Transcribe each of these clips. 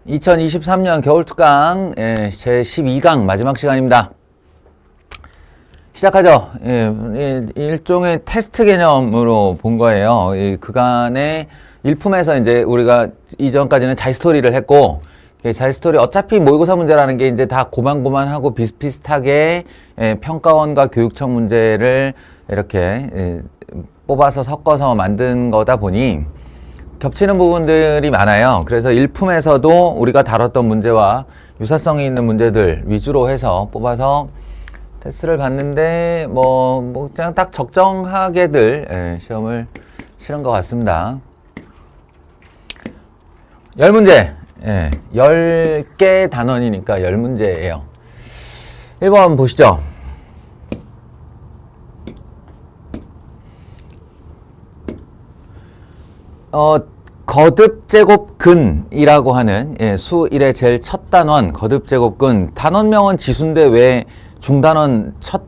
2023년 겨울특강 제 12강 마지막 시간입니다. 시작하죠. 일종의 테스트 개념으로 본 거예요. 이 그간의 일품에서 이제 우리가 이전까지는 자기스토리를 했고, 자기스토리 어차피 모의고사 문제라는 게 이제 다 고만고만하고 비슷비슷하게 평가원과 교육청 문제를 이렇게 뽑아서 섞어서 만든 거다 보니 겹치는 부분들이 많아요. 그래서 일품에서도 우리가 다뤘던 문제와 유사성이 있는 문제들 위주로 해서 뽑아서 테스트를 봤는데 뭐 그냥 딱 적정하게들 시험을 치른 것 같습니다. 10문제, 10개 단원이니까 10문제예요. 1번 보시죠. 거듭제곱근이라고 하는 수 1의 제일 첫 단원 거듭제곱근, 단원명은 지수인데 왜 중단원 첫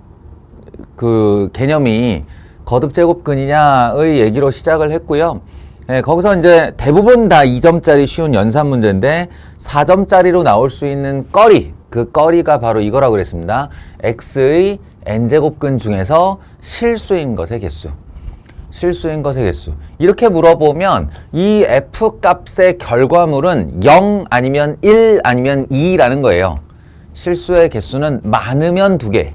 그 개념이 거듭제곱근이냐의 얘기로 시작을 했고요. 거기서 이제 대부분 다 2점짜리 쉬운 연산 문제인데 4점짜리로 나올 수 있는 꺼리, 그 꺼리가 바로 이거라고 그랬습니다. x의 n제곱근 중에서 실수인 것의 개수. 실수인 것의 개수. 이렇게 물어보면 이 f 값의 결과물은 0 아니면 1 아니면 2라는 거예요. 실수의 개수는 많으면 2개,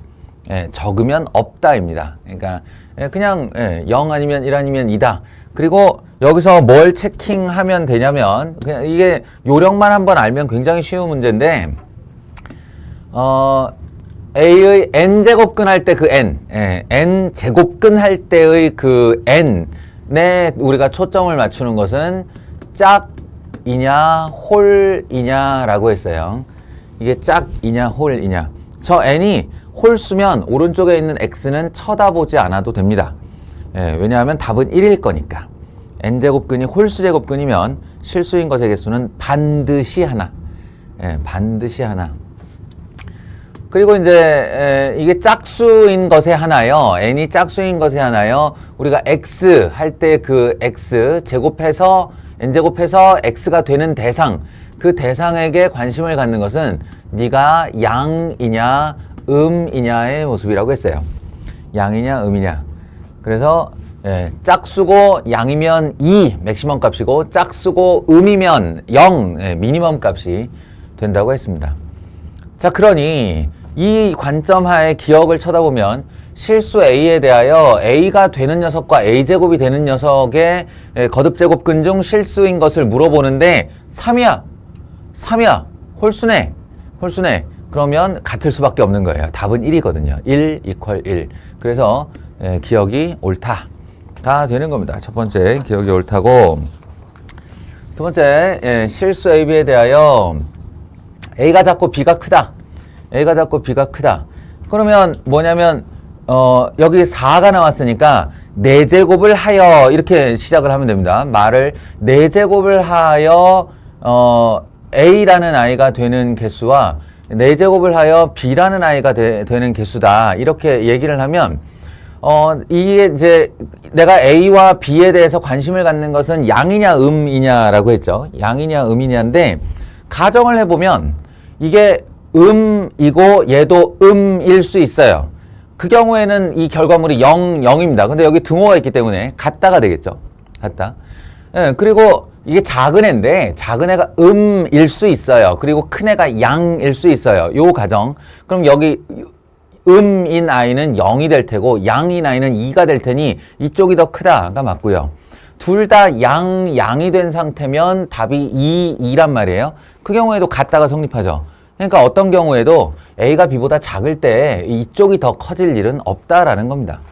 적으면 없다입니다. 그러니까 그냥 0 아니면 1 아니면 2다. 그리고 여기서 뭘 체킹하면 되냐면, 그냥 이게 요령만 한번 알면 굉장히 쉬운 문제인데, a의 n제곱근 할 때 그 n, n제곱근 할 때의 그 n에 우리가 초점을 맞추는 것은 짝이냐 홀이냐라고 했어요. 이게 짝이냐 홀이냐. 저 n이 홀수면 오른쪽에 있는 x는 쳐다보지 않아도 됩니다. 왜냐하면 답은 1일 거니까. n제곱근이 홀수제곱근이면 실수인 것의 개수는 반드시 하나. 반드시 하나. 그리고 이제 이게 짝수인 것에 하나요. n이 짝수인 것에 하나요. 우리가 x 할 때 그 x 제곱해서 n제곱해서 x가 되는 대상, 그 대상에게 관심을 갖는 것은 네가 양이냐 음이냐의 모습이라고 했어요. 양이냐 음이냐. 그래서 짝수고 양이면 2 맥시멈 값이고, 짝수고 음이면 0 미니멈 값이 된다고 했습니다. 자, 그러니 이 관점 하에 기억을 쳐다보면 실수 A에 대하여 A가 되는 녀석과 A제곱이 되는 녀석의 거듭제곱근 중 실수인 것을 물어보는데 3이야. 홀수네. 그러면 같을 수밖에 없는 거예요. 답은 1이거든요. 1 = 1. 그래서 기억이 옳다가 되는 겁니다. 첫 번째, 기억이 옳다고. 두 번째, 실수 A, B에 대하여 A가 작고 B가 크다. A가 작고 B가 크다. 그러면 뭐냐면 여기 4가 나왔으니까 4제곱을 하여 이렇게 시작을 하면 됩니다. 말을 4제곱을 하여 A라는 아이가 되는 개수와 4제곱을 하여 B라는 아이가 되는 개수다. 이렇게 얘기를 하면 이게 이제 내가 A와 B에 대해서 관심을 갖는 것은 양이냐 음이냐라고 했죠. 양이냐 음이냐인데 가정을 해보면 이게 음이고 얘도 음일 수 있어요. 그 경우에는 이 결과물이 0입니다. 근데 여기 등호가 있기 때문에 같다가 되겠죠. 같다. 그리고 이게 작은 애인데 작은 애가 음일 수 있어요. 그리고 큰 애가 양일 수 있어요. 요 가정. 그럼 여기 음인 아이는 0이 될 테고 양인 아이는 2가 될 테니 이쪽이 더 크다가 맞고요. 둘 다 양이 된 상태면 답이 2란 말이에요. 그 경우에도 같다가 성립하죠. 그러니까 어떤 경우에도 A가 B보다 작을 때 이쪽이 더 커질 일은 없다라는 겁니다.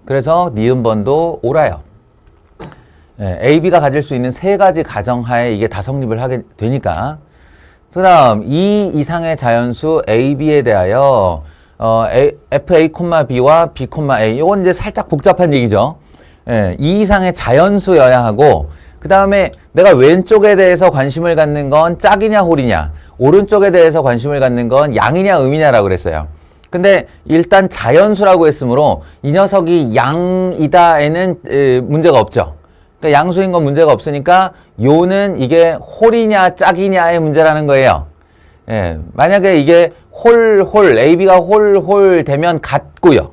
그래서 니은번도 옳아요. A, B가 가질 수 있는 3가지 가정하에 이게 다 성립을 하게 되니까. 그 다음 2 이상의 자연수 A, B에 대하여 FA, B와 B, A. 이건 이제 살짝 복잡한 얘기죠. 2 이상의 자연수여야 하고, 그 다음에 내가 왼쪽에 대해서 관심을 갖는 건 짝이냐 홀이냐, 오른쪽에 대해서 관심을 갖는 건 양이냐 음이냐라고 그랬어요. 근데 일단 자연수라고 했으므로 이 녀석이 양이다에는 문제가 없죠. 그러니까 양수인 건 문제가 없으니까 요는 이게 홀이냐 짝이냐의 문제라는 거예요. 예, 만약에 이게 AB가 홀 되면 같고요.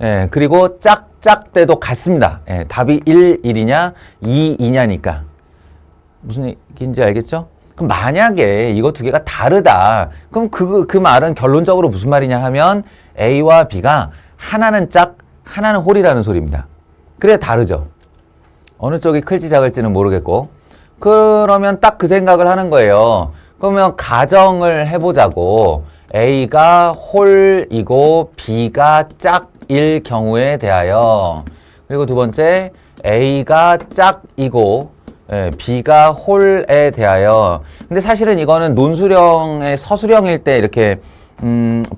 예, 그리고 짝 때도 같습니다. 예, 답이 1이냐 2이냐니까. 무슨 얘기인지 알겠죠? 그럼 만약에 이거 두 개가 다르다. 그럼 그 말은 결론적으로 무슨 말이냐 하면 A와 B가 하나는 짝, 하나는 홀이라는 소리입니다. 그래 다르죠. 어느 쪽이 클지 작을지는 모르겠고. 그러면 딱 그 생각을 하는 거예요. 그러면 가정을 해보자고. A가 홀이고 B가 짝일 경우에 대하여. 그리고 두 번째, A가 짝이고 B가 홀에 대하여. 근데 사실은 이거는 논수령의 서술형일 때 이렇게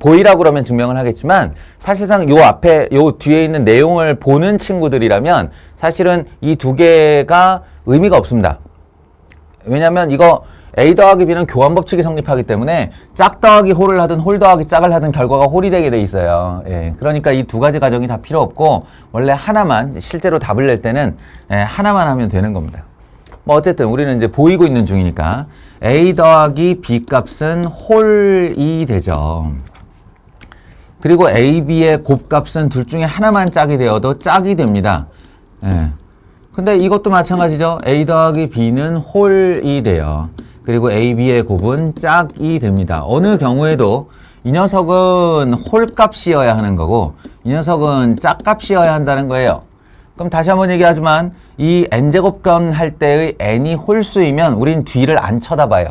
보이라고 그러면 증명을 하겠지만 사실상 요 앞에 요 뒤에 있는 내용을 보는 친구들이라면 사실은 이 두 개가 의미가 없습니다. 왜냐면 이거 A 더하기 B는 교환법칙이 성립하기 때문에 짝 더하기 홀을 하든 홀 더하기 짝을 하든 결과가 홀이 되게 돼 있어요. 예, 그러니까 이 두 가지 가정이 다 필요 없고 원래 하나만, 실제로 답을 낼 때는 하나만 하면 되는 겁니다. 뭐 어쨌든 우리는 이제 보이고 있는 중이니까 A 더하기 B 값은 홀이 되죠. 그리고 A, B의 곱값은 둘 중에 하나만 짝이 되어도 짝이 됩니다. 예. 근데 이것도 마찬가지죠. A 더하기 B는 홀이 돼요. 그리고 A, B의 곱은 짝이 됩니다. 어느 경우에도 이 녀석은 홀값이어야 하는 거고 이 녀석은 짝값이어야 한다는 거예요. 그럼 다시 한번 얘기하지만 이 n제곱건 할 때의 n이 홀수이면 우린 뒤를 안 쳐다봐요.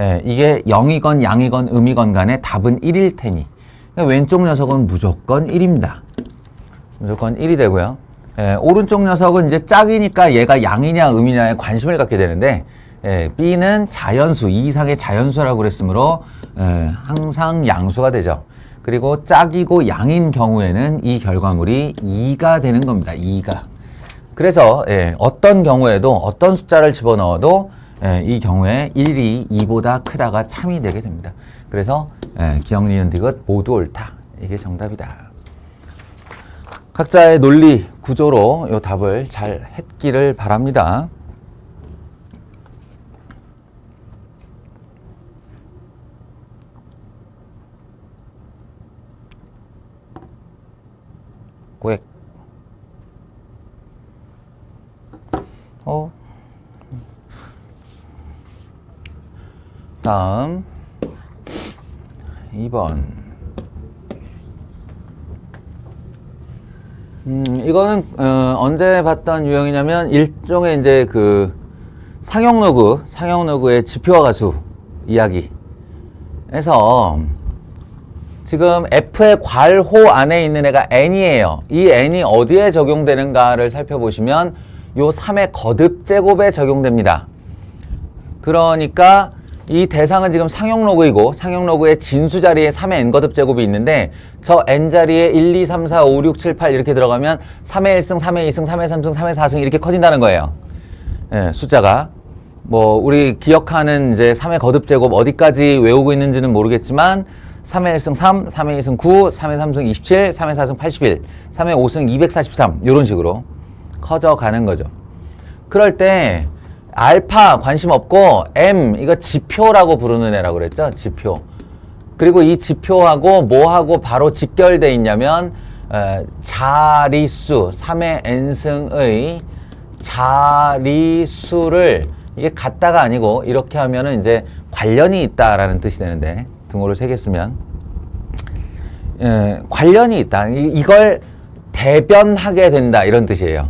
예, 이게 0이건 양이건 음이건 간에 답은 1일 테니 그러니까 왼쪽 녀석은 무조건 1입니다. 무조건 1이 되고요. 예, 오른쪽 녀석은 이제 짝이니까 얘가 양이냐 음이냐에 관심을 갖게 되는데 B는 자연수, 2 이상의 자연수라고 그랬으므로 항상 양수가 되죠. 그리고 짝이고 양인 경우에는 이 결과물이 2가 되는 겁니다. 2가. 그래서 어떤 경우에도 어떤 숫자를 집어넣어도 이 경우에 1이 2보다 크다가 참이 되게 됩니다. 그래서 기억, 니은, 디귿 모두 옳다. 이게 정답이다. 각자의 논리 구조로 이 답을 잘 했기를 바랍니다. 꽥. 다음 2번. 이거는 언제 봤던 유형이냐면 일종의 이제 그 상형로그의 지표와 가수 이야기에서 지금 F의 괄호 안에 있는 애가 n이에요. 이 n이 어디에 적용되는가를 살펴보시면 요 3의 거듭 제곱에 적용됩니다. 그러니까 이 대상은 지금 상형로그이고 상형로그의 진수 자리에 3의 n거듭 제곱이 있는데 저 n 자리에 1, 2, 3, 4, 5, 6, 7, 8 이렇게 들어가면 3의 1승, 3의 2승, 3의 3승, 3의 4승 이렇게 커진다는 거예요. 숫자가. 뭐 우리 기억하는 이제 3의 거듭 제곱 어디까지 외우고 있는지는 모르겠지만 3의 1승 3, 3의 2승 9, 3의 3승 27, 3의 4승 81, 3의 5승 243 이런 식으로 커져가는 거죠. 그럴 때 알파 관심 없고 M 이거 지표라고 부르는 애라고 그랬죠. 지표. 그리고 이 지표하고 뭐하고 바로 직결돼 있냐면 자리수 3의 n승의 자리수를 이게 같다가 아니고 이렇게 하면은 이제 관련이 있다라는 뜻이 되는데 등호를 3개 쓰면 관련이 있다. 이걸 대변하게 된다 이런 뜻이에요.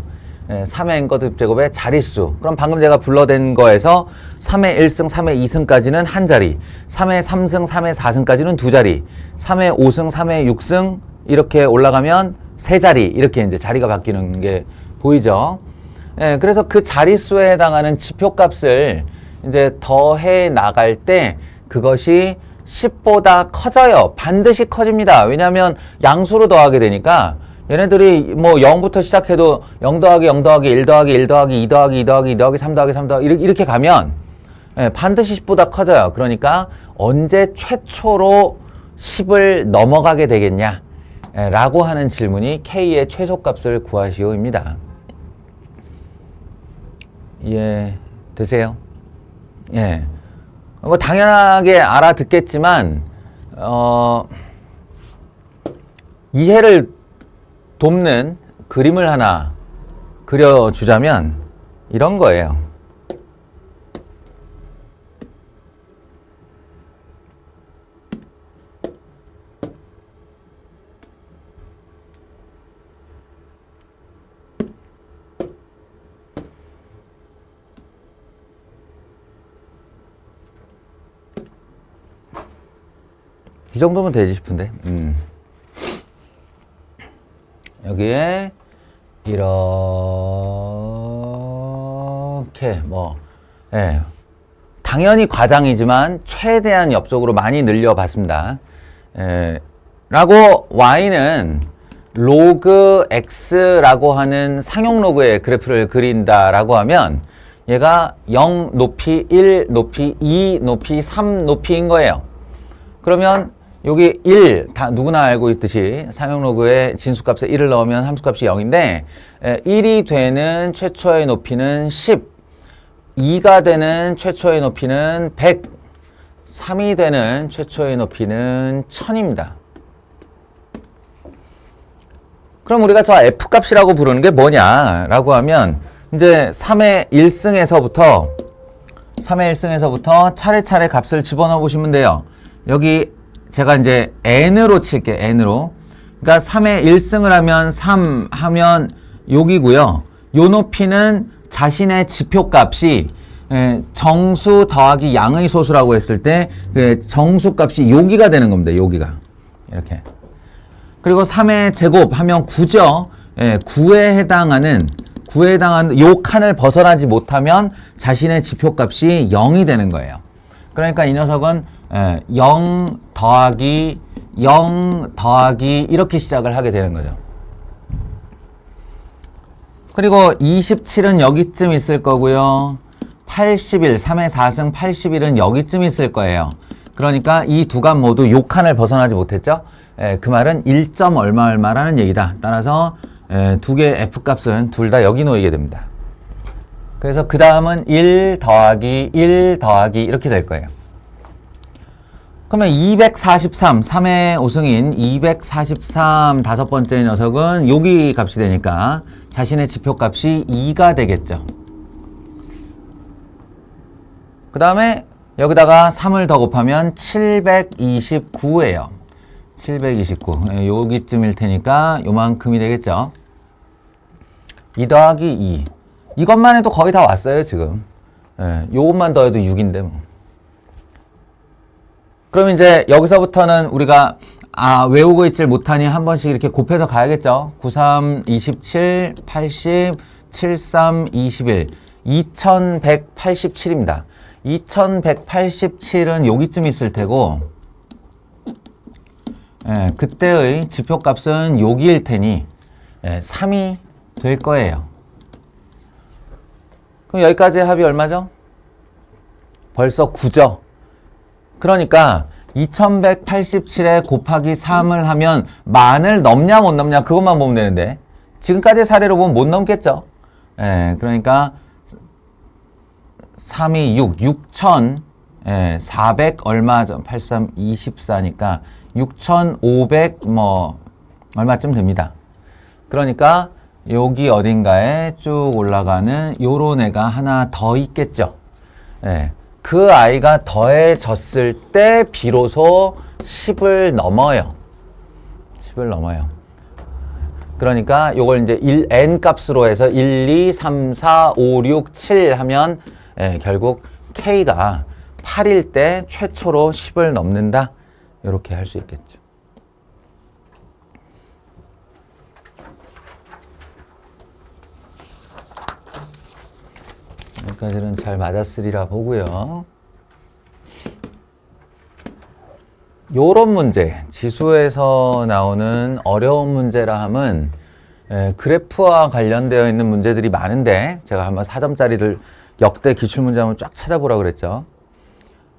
3의 n거듭 제곱의 자릿수. 그럼 방금 제가 불러댄 거에서 3의 1승, 3의 2승까지는 한 자리, 3의 3승, 3의 4승까지는 두 자리, 3의 5승, 3의 6승 이렇게 올라가면 세 자리 이렇게 이제 자리가 바뀌는 게 보이죠. 그래서 그 자릿수에 해당하는 지표값을 이제 더해 나갈 때 그것이 10보다 커져요. 반드시 커집니다. 왜냐하면 양수로 더하게 되니까 얘네들이 뭐 0부터 시작해도 0 더하기 0 더하기 1 더하기 1 더하기 2 더하기 2 더하기 2 더하기 3 더하기 3 더하기 이렇게 가면 반드시 10보다 커져요. 그러니까 언제 최초로 10을 넘어가게 되겠냐 라고 하는 질문이 K의 최소값을 구하시오입니다. 이해되세요? 예. 뭐 당연하게 알아듣겠지만 이해를 돕는 그림을 하나 그려주자면 이런 거예요. 이 정도면 되지 싶은데. 여기에 이렇게 당연히 과장이지만 최대한 옆쪽으로 많이 늘려봤습니다. 라고 y는 로그 x라고 하는 상용 로그의 그래프를 그린다라고 하면 얘가 0 높이, 1 높이, 2 높이, 3 높이인 거예요. 그러면 여기 1, 다 누구나 알고 있듯이 상용 로그에 진수값에 1을 넣으면 함수값이 0인데 1이 되는 최초의 높이는 10, 2가 되는 최초의 높이는 100, 3이 되는 최초의 높이는 1000입니다. 그럼 우리가 저 f값이라고 부르는 게 뭐냐라고 하면 이제 3의 1승에서부터 차례차례 값을 집어넣어 보시면 돼요. 여기 제가 이제 n으로 칠게요. n으로. 그러니까 3의 1승을 하면 3 하면 여기고요. 요 높이는 자신의 지표값이 정수 더하기 양의 소수라고 했을 때 정수값이 여기가 되는 겁니다. 여기가. 이렇게. 그리고 3의 제곱 하면 9죠. 9에 해당하는 요 칸을 벗어나지 못하면 자신의 지표값이 0이 되는 거예요. 그러니까 이 녀석은 0 더하기 이렇게 시작을 하게 되는 거죠. 그리고 27은 여기쯤 있을 거고요. 81, 3의 4승 81은 여기쯤 있을 거예요. 그러니까 이 두 값 모두 요 칸을 벗어나지 못했죠. 그 말은 1점 얼마라는 얘기다. 따라서 두 개의 f값은 둘 다 여기 놓이게 됩니다. 그래서 그 다음은 1 더하기 이렇게 될 거예요. 그러면 243, 3의 5승인 243 다섯 번째 녀석은 여기 값이 되니까 자신의 지표값이 2가 되겠죠. 그 다음에 여기다가 3을 더 곱하면 729예요. 729. 여기쯤일 테니까 요만큼이 되겠죠. 2 더하기 2. 이것만 해도 거의 다 왔어요, 지금. 요것만 더해도 6인데 뭐. 그럼 이제 여기서부터는 우리가 외우고 있질 못하니 한 번씩 이렇게 곱해서 가야겠죠. 93, 27, 80, 73, 21. 2187입니다. 2187은 여기쯤 있을 테고 그때의 지표값은 여기일 테니 3이 될 거예요. 그럼 여기까지 합이 얼마죠? 벌써 9죠. 그러니까 2187에 곱하기 3을 하면 만을 넘냐 못 넘냐 그것만 보면 되는데 지금까지 사례로 보면 못 넘겠죠. 그러니까 3이 6,400 얼마죠? 83, 24니까 6,500 얼마쯤 됩니다. 그러니까 여기 어딘가에 쭉 올라가는 요런 애가 하나 더 있겠죠. 그 아이가 더해졌을 때 비로소 10을 넘어요. 10을 넘어요. 그러니까 요걸 이제 n 값으로 해서 1, 2, 3, 4, 5, 6, 7 하면 결국 K가 8일 때 최초로 10을 넘는다. 이렇게 할 수 있겠죠. 여기까지는 잘 맞았으리라 보고요. 요런 문제, 지수에서 나오는 어려운 문제라 함은 그래프와 관련되어 있는 문제들이 많은데 제가 한번 4점짜리들 역대 기출문제 한번 쫙 찾아보라고 그랬죠.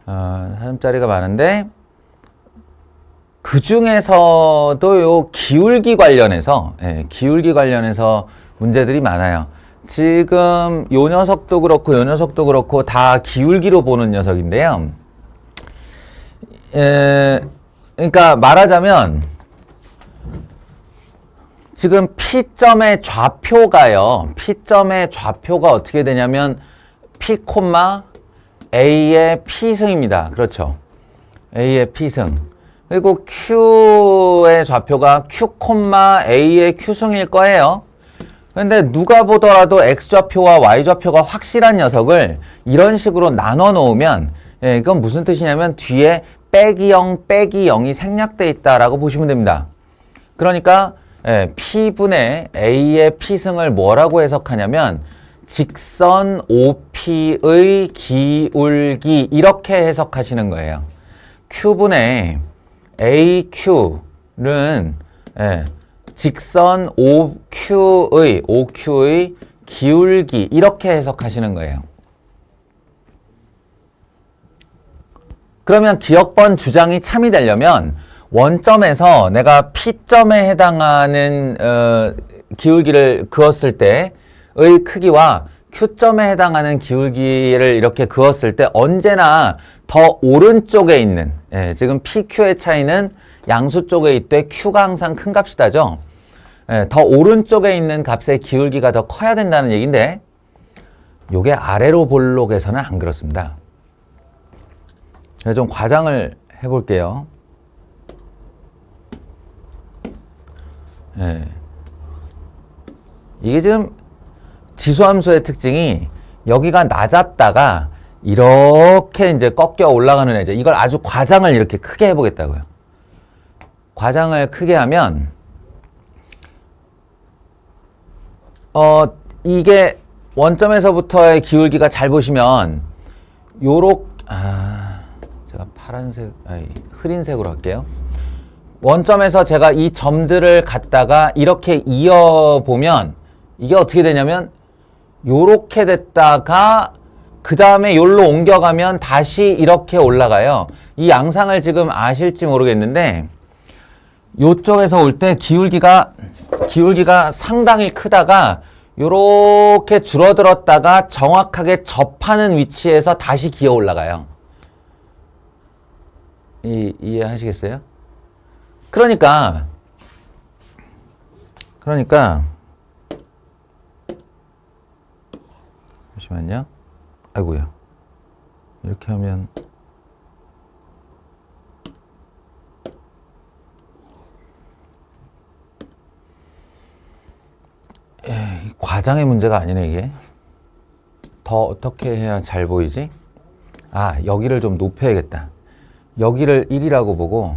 4점짜리가 많은데 그 중에서도 요 기울기 관련해서 문제들이 많아요. 지금 요 녀석도 그렇고 요 녀석도 그렇고 다 기울기로 보는 녀석인데요. 그러니까 말하자면 지금 P점의 좌표가요. P점의 좌표가 어떻게 되냐면 P, A의 P승입니다. 그렇죠. A의 P승. 그리고 Q의 좌표가 Q, A의 Q승일 거예요. 근데 누가 보더라도 X좌표와 Y좌표가 확실한 녀석을 이런 식으로 나눠 놓으면 이건 무슨 뜻이냐면 뒤에 빼기 0, 빼기 0이 생략돼 있다라고 보시면 됩니다. 그러니까 P분의 A의 P승을 뭐라고 해석하냐면 직선 OP의 기울기 이렇게 해석하시는 거예요. Q분의 AQ는 직선 OQ의 기울기 이렇게 해석하시는 거예요. 그러면 기억번 주장이 참이 되려면 원점에서 내가 P점에 해당하는 기울기를 그었을 때의 크기와 Q점에 해당하는 기울기를 이렇게 그었을 때 언제나 더 오른쪽에 있는 지금 PQ의 차이는 양수 쪽에 있되 Q가 항상 큰 값이다죠. 더 오른쪽에 있는 값의 기울기가 더 커야 된다는 얘기인데 요게 아래로 볼록에서는 안 그렇습니다. 제가 좀 과장을 해볼게요. 이게 지금 지수함수의 특징이 여기가 낮았다가 이렇게 이제 꺾여 올라가는 애죠. 이걸 아주 과장을 이렇게 크게 해보겠다고요. 과장을 크게 하면 이게 원점에서부터의 기울기가 잘 보시면 제가 흐린색으로 할게요. 원점에서 제가 이 점들을 갖다가 이렇게 이어보면 이게 어떻게 되냐면 요렇게 됐다가 그 다음에 요로 옮겨가면 다시 이렇게 올라가요. 이 양상을 지금 아실지 모르겠는데 요쪽에서 올 때 기울기가 상당히 크다가 요렇게 줄어들었다가 정확하게 접하는 위치에서 다시 기어 올라가요. 이해하시겠어요? 그러니까 잠시만요. 아이고야. 이렇게 하면 과장의 문제가 아니네 이게. 더 어떻게 해야 잘 보이지? 여기를 좀 높여야겠다. 여기를 1이라고 보고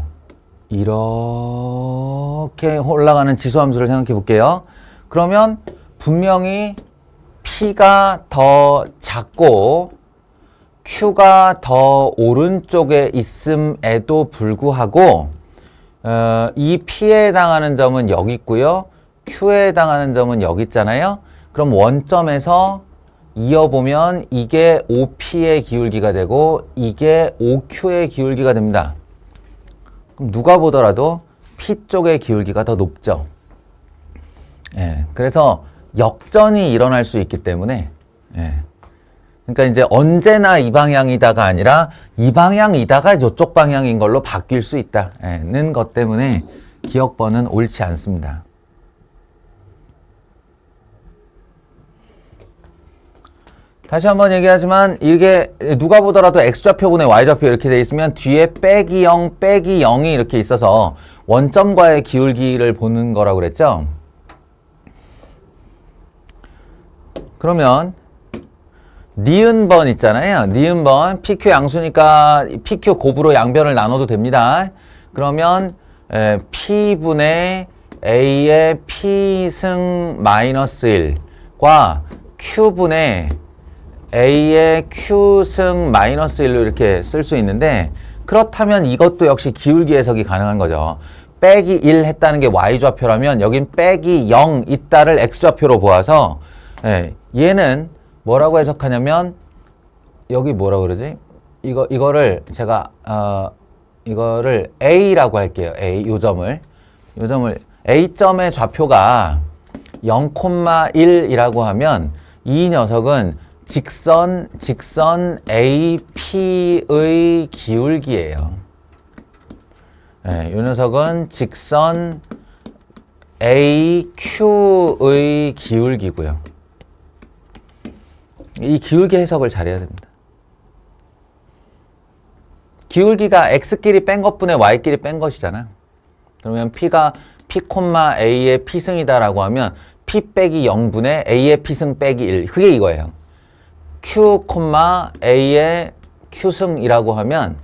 이렇게 올라가는 지수함수를 생각해 볼게요. 그러면 분명히 P가 더 작고 Q가 더 오른쪽에 있음에도 불구하고 이 P에 해당하는 점은 여기 있고요. Q에 해당하는 점은 여기 있잖아요. 그럼 원점에서 이어보면 이게 OP의 기울기가 되고 이게 OQ의 기울기가 됩니다. 그럼 누가 보더라도 P 쪽의 기울기가 더 높죠. 그래서 역전이 일어날 수 있기 때문에 그러니까 이제 언제나 이 방향이다가 아니라 이 방향이다가 이쪽 방향인 걸로 바뀔 수 있다는 것 때문에 기억번은 옳지 않습니다. 다시 한번 얘기하지만 이게 누가 보더라도 X좌표분의 Y좌표 이렇게 돼 있으면 뒤에 빼기 0, 빼기 0이 이렇게 있어서 원점과의 기울기를 보는 거라고 그랬죠? 그러면 니은번 있잖아요. 니은번 PQ 양수니까 PQ 곱으로 양변을 나눠도 됩니다. 그러면 P분의 A의 P승 마이너스 1과 Q분의 A의 Q승 마이너스 1로 이렇게 쓸 수 있는데 그렇다면 이것도 역시 기울기 해석이 가능한 거죠. 빼기 1 했다는 게 Y좌표라면 여긴 빼기 0 있다를 X좌표로 보아서 얘는 뭐라고 해석하냐면 여기 뭐라고 그러지? 이거를 제가 이거를 A라고 할게요. 요 점을 A점의 좌표가 0,1이라고 하면 이 녀석은 직선 AP의 기울기예요. 이 녀석은 직선 AQ의 기울기고요. 이 기울기 해석을 잘해야 됩니다. 기울기가 x끼리 뺀 것분에 y끼리 뺀 것이잖아. 그러면 p가 p, a의 p승이다라고 하면 p 빼기 0분의 a의 p승 빼기 1. 그게 이거예요. q, a의 q승이라고 하면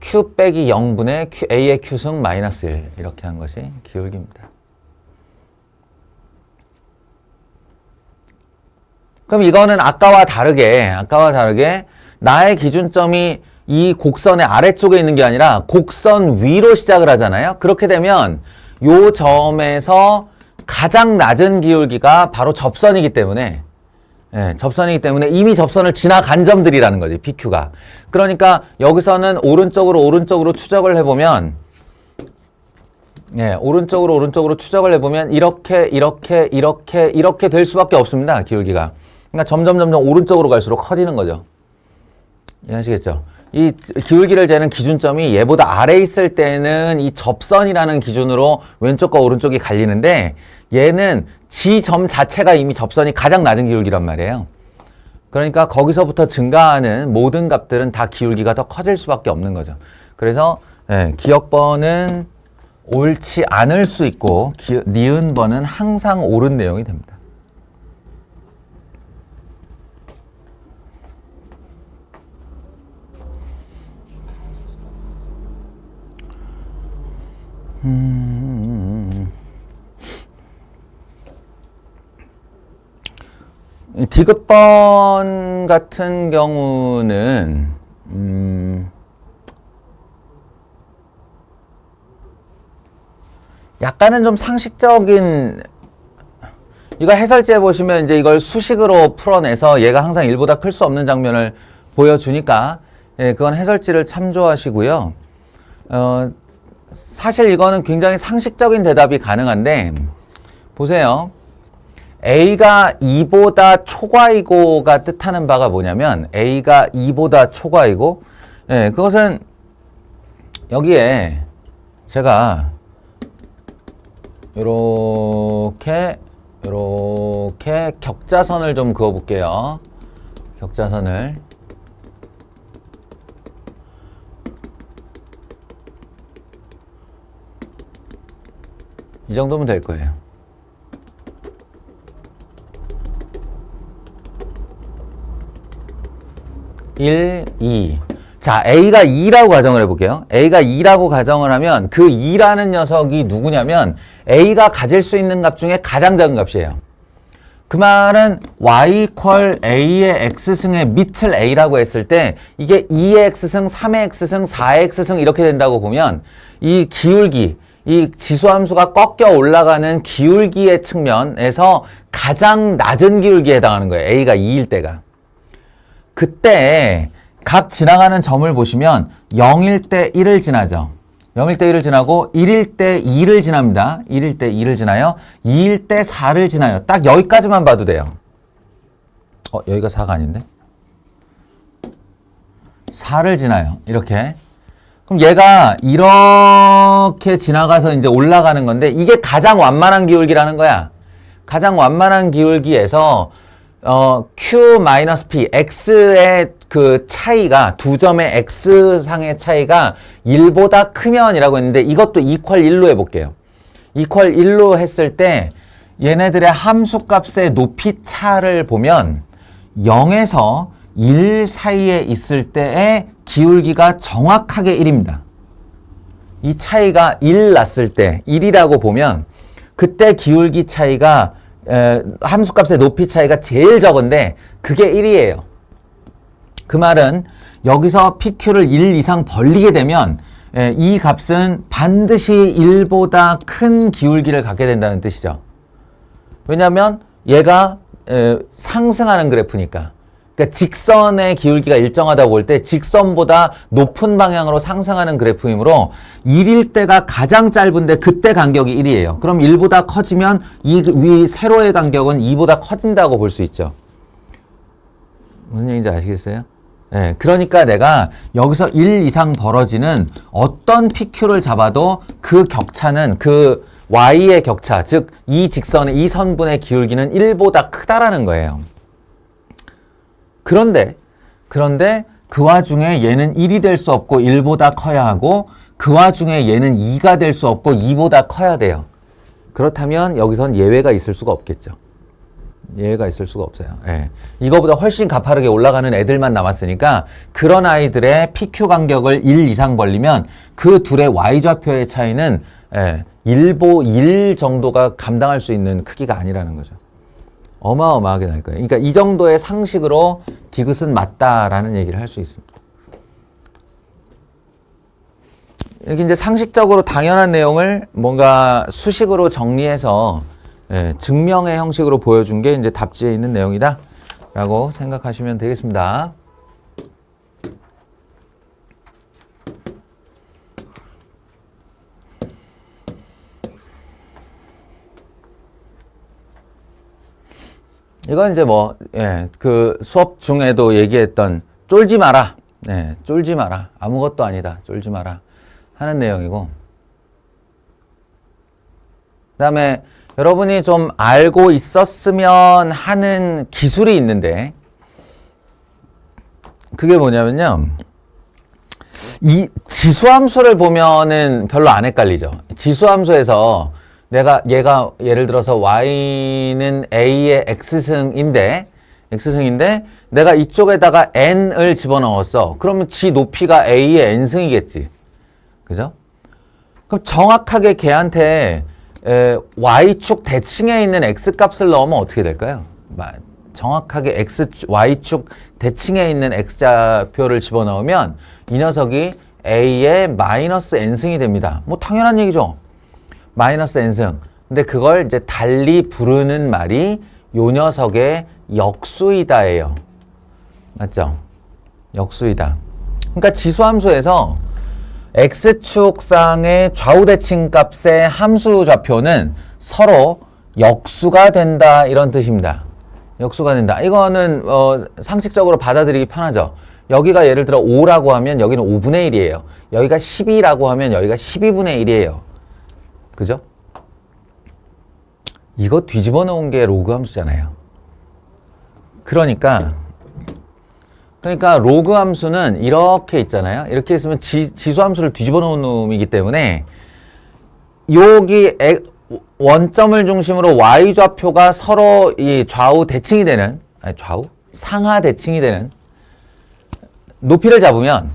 q 빼기 0분의 a의 q승 마이너스 1. 이렇게 한 것이 기울기입니다. 그럼 이거는 아까와 다르게 나의 기준점이 이 곡선의 아래쪽에 있는 게 아니라 곡선 위로 시작을 하잖아요. 그렇게 되면 요 점에서 가장 낮은 기울기가 바로 접선이기 때문에 이미 접선을 지나간 점들이라는 거지, PQ가. 그러니까 여기서는 오른쪽으로 추적을 해보면 오른쪽으로 추적을 해보면 이렇게 될 수밖에 없습니다, 기울기가. 그러니까 점점 오른쪽으로 갈수록 커지는 거죠. 이해하시겠죠? 이 기울기를 재는 기준점이 얘보다 아래에 있을 때는 이 접선이라는 기준으로 왼쪽과 오른쪽이 갈리는데 얘는 지점 자체가 이미 접선이 가장 낮은 기울기란 말이에요. 그러니까 거기서부터 증가하는 모든 값들은 다 기울기가 더 커질 수밖에 없는 거죠. 그래서 기역번은 옳지 않을 수 있고 니은번은 항상 옳은 내용이 됩니다. 디귿번 같은 경우는 약간은 좀 상식적인, 이거 해설지에 보시면 이제 이걸 수식으로 풀어내서 얘가 항상 1보다 클 수 없는 장면을 보여주니까 그건 해설지를 참조하시고요. 사실 이거는 굉장히 상식적인 대답이 가능한데 보세요. A가 2보다 초과이고가 뜻하는 바가 뭐냐면 A가 2보다 초과이고 그것은 여기에 제가 요렇게 격자선을 좀 그어 볼게요. 격자선을 이 정도면 될 거예요. 자, A가 2라고 가정을 해볼게요. A가 2라고 가정을 하면 그 2라는 녀석이 누구냐면 A가 가질 수 있는 값 중에 가장 작은 값이에요. 그 말은 y = a의 x승의 밑을 a라고 했을 때 이게 2의 x승, 3의 x승, 4의 x승 이렇게 된다고 보면 이 기울기, 이 지수함수가 꺾여 올라가는 기울기의 측면에서 가장 낮은 기울기에 해당하는 거예요. A가 2일 때가. 그때 각 지나가는 점을 보시면 0일 때 1을 지나죠. 0일 때 1을 지나고 1일 때 2를 지납니다. 1일 때 2를 지나요. 2일 때 4를 지나요. 딱 여기까지만 봐도 돼요. 여기가 4가 아닌데? 4를 지나요. 이렇게. 그럼 얘가 이렇게 지나가서 이제 올라가는 건데 이게 가장 완만한 기울기라는 거야. 가장 완만한 기울기에서 Q-P, X의 그 차이가, 두 점의 X상의 차이가 1보다 크면이라고 했는데 이것도 equal 1로 해볼게요. equal 1로 했을 때 얘네들의 함수값의 높이 차를 보면 0에서 1 사이에 있을 때의 기울기가 정확하게 1입니다. 이 차이가 1 났을 때 1이라고 보면 그때 기울기 차이가 함수값의 높이 차이가 제일 적은데 그게 1이에요. 그 말은 여기서 PQ를 1 이상 벌리게 되면 이 값은 반드시 1보다 큰 기울기를 갖게 된다는 뜻이죠. 왜냐하면 얘가 상승하는 그래프니까. 그러니까 직선의 기울기가 일정하다고 볼 때 직선보다 높은 방향으로 상승하는 그래프이므로 1일 때가 가장 짧은데 그때 간격이 1이에요. 그럼 1보다 커지면 이 위 세로의 간격은 2보다 커진다고 볼 수 있죠. 무슨 얘기인지 아시겠어요? 네, 그러니까 내가 여기서 1 이상 벌어지는 어떤 PQ를 잡아도 그 격차는 그 Y의 격차, 즉 이 직선의 이 선분의 기울기는 1보다 크다라는 거예요. 그런데 그 와중에 얘는 1이 될 수 없고 1보다 커야 하고 그 와중에 얘는 2가 될 수 없고 2보다 커야 돼요. 그렇다면 여기선 예외가 있을 수가 없겠죠. 예외가 있을 수가 없어요. 예. 이거보다 훨씬 가파르게 올라가는 애들만 남았으니까 그런 아이들의 PQ 간격을 1 이상 벌리면 그 둘의 Y좌표의 차이는 1 정도가 감당할 수 있는 크기가 아니라는 거죠. 어마어마하게 날 거예요. 그러니까 이 정도의 상식으로 디귿은 맞다라는 얘기를 할 수 있습니다. 이렇게 이제 상식적으로 당연한 내용을 뭔가 수식으로 정리해서 증명의 형식으로 보여준 게 이제 답지에 있는 내용이다 라고 생각하시면 되겠습니다. 이건 이제 그 수업 중에도 얘기했던 쫄지 마라. 쫄지 마라. 아무것도 아니다. 쫄지 마라. 하는 내용이고. 그 다음에 여러분이 좀 알고 있었으면 하는 기술이 있는데, 그게 뭐냐면요. 이 지수함수를 보면은 별로 안 헷갈리죠. 지수함수에서 얘가 예를 들어서 y는 a의 x승인데 내가 이쪽에다가 n을 집어넣었어. 그러면 지 높이가 a의 n승이겠지. 그죠? 그럼 정확하게 걔한테 y축 대칭에 있는 x값을 넣으면 어떻게 될까요? 정확하게 y축 대칭에 있는 x좌표를 집어넣으면 이 녀석이 a의 마이너스 n승이 됩니다. 뭐 당연한 얘기죠. 마이너스 n승. 근데 그걸 이제 달리 부르는 말이 요 녀석의 역수이다예요. 맞죠? 역수이다. 그러니까 지수함수에서 x축상의 좌우대칭 값의 함수 좌표는 서로 역수가 된다 이런 뜻입니다. 역수가 된다. 이거는 상식적으로 받아들이기 편하죠. 여기가 예를 들어 5라고 하면 여기는 5분의 1이에요. 여기가 12라고 하면 여기가 12분의 1이에요. 그죠? 이거 뒤집어 놓은 게 로그 함수잖아요. 그러니까 로그 함수는 이렇게 있잖아요. 이렇게 있으면 지수 함수를 뒤집어 놓은 놈이기 때문에 여기 원점을 중심으로 y좌표가 서로 이 좌우 대칭이 되는 상하 대칭이 되는 높이를 잡으면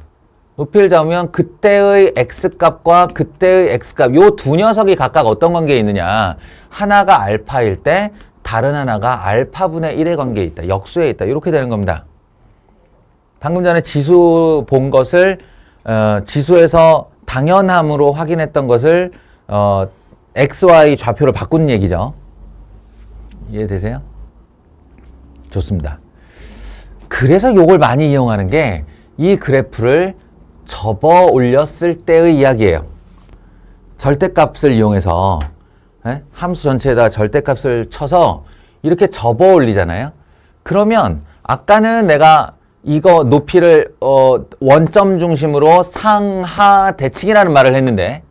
그때의 x값과 그때의 x값 요 두 녀석이 각각 어떤 관계에 있느냐. 하나가 알파일 때 다른 하나가 알파분의 1의 관계에 있다. 역수에 있다. 이렇게 되는 겁니다. 방금 전에 지수 본 것을 지수에서 당연함으로 확인했던 것을 XY 좌표를 바꾸는 얘기죠. 이해되세요? 좋습니다. 그래서 요걸 많이 이용하는 게 이 그래프를 접어 올렸을 때의 이야기예요. 절대값을 이용해서 함수 전체에다가 절대값을 쳐서 이렇게 접어 올리잖아요. 그러면 아까는 내가 이거 높이를 원점 중심으로 상하 대칭이라는 말을 했는데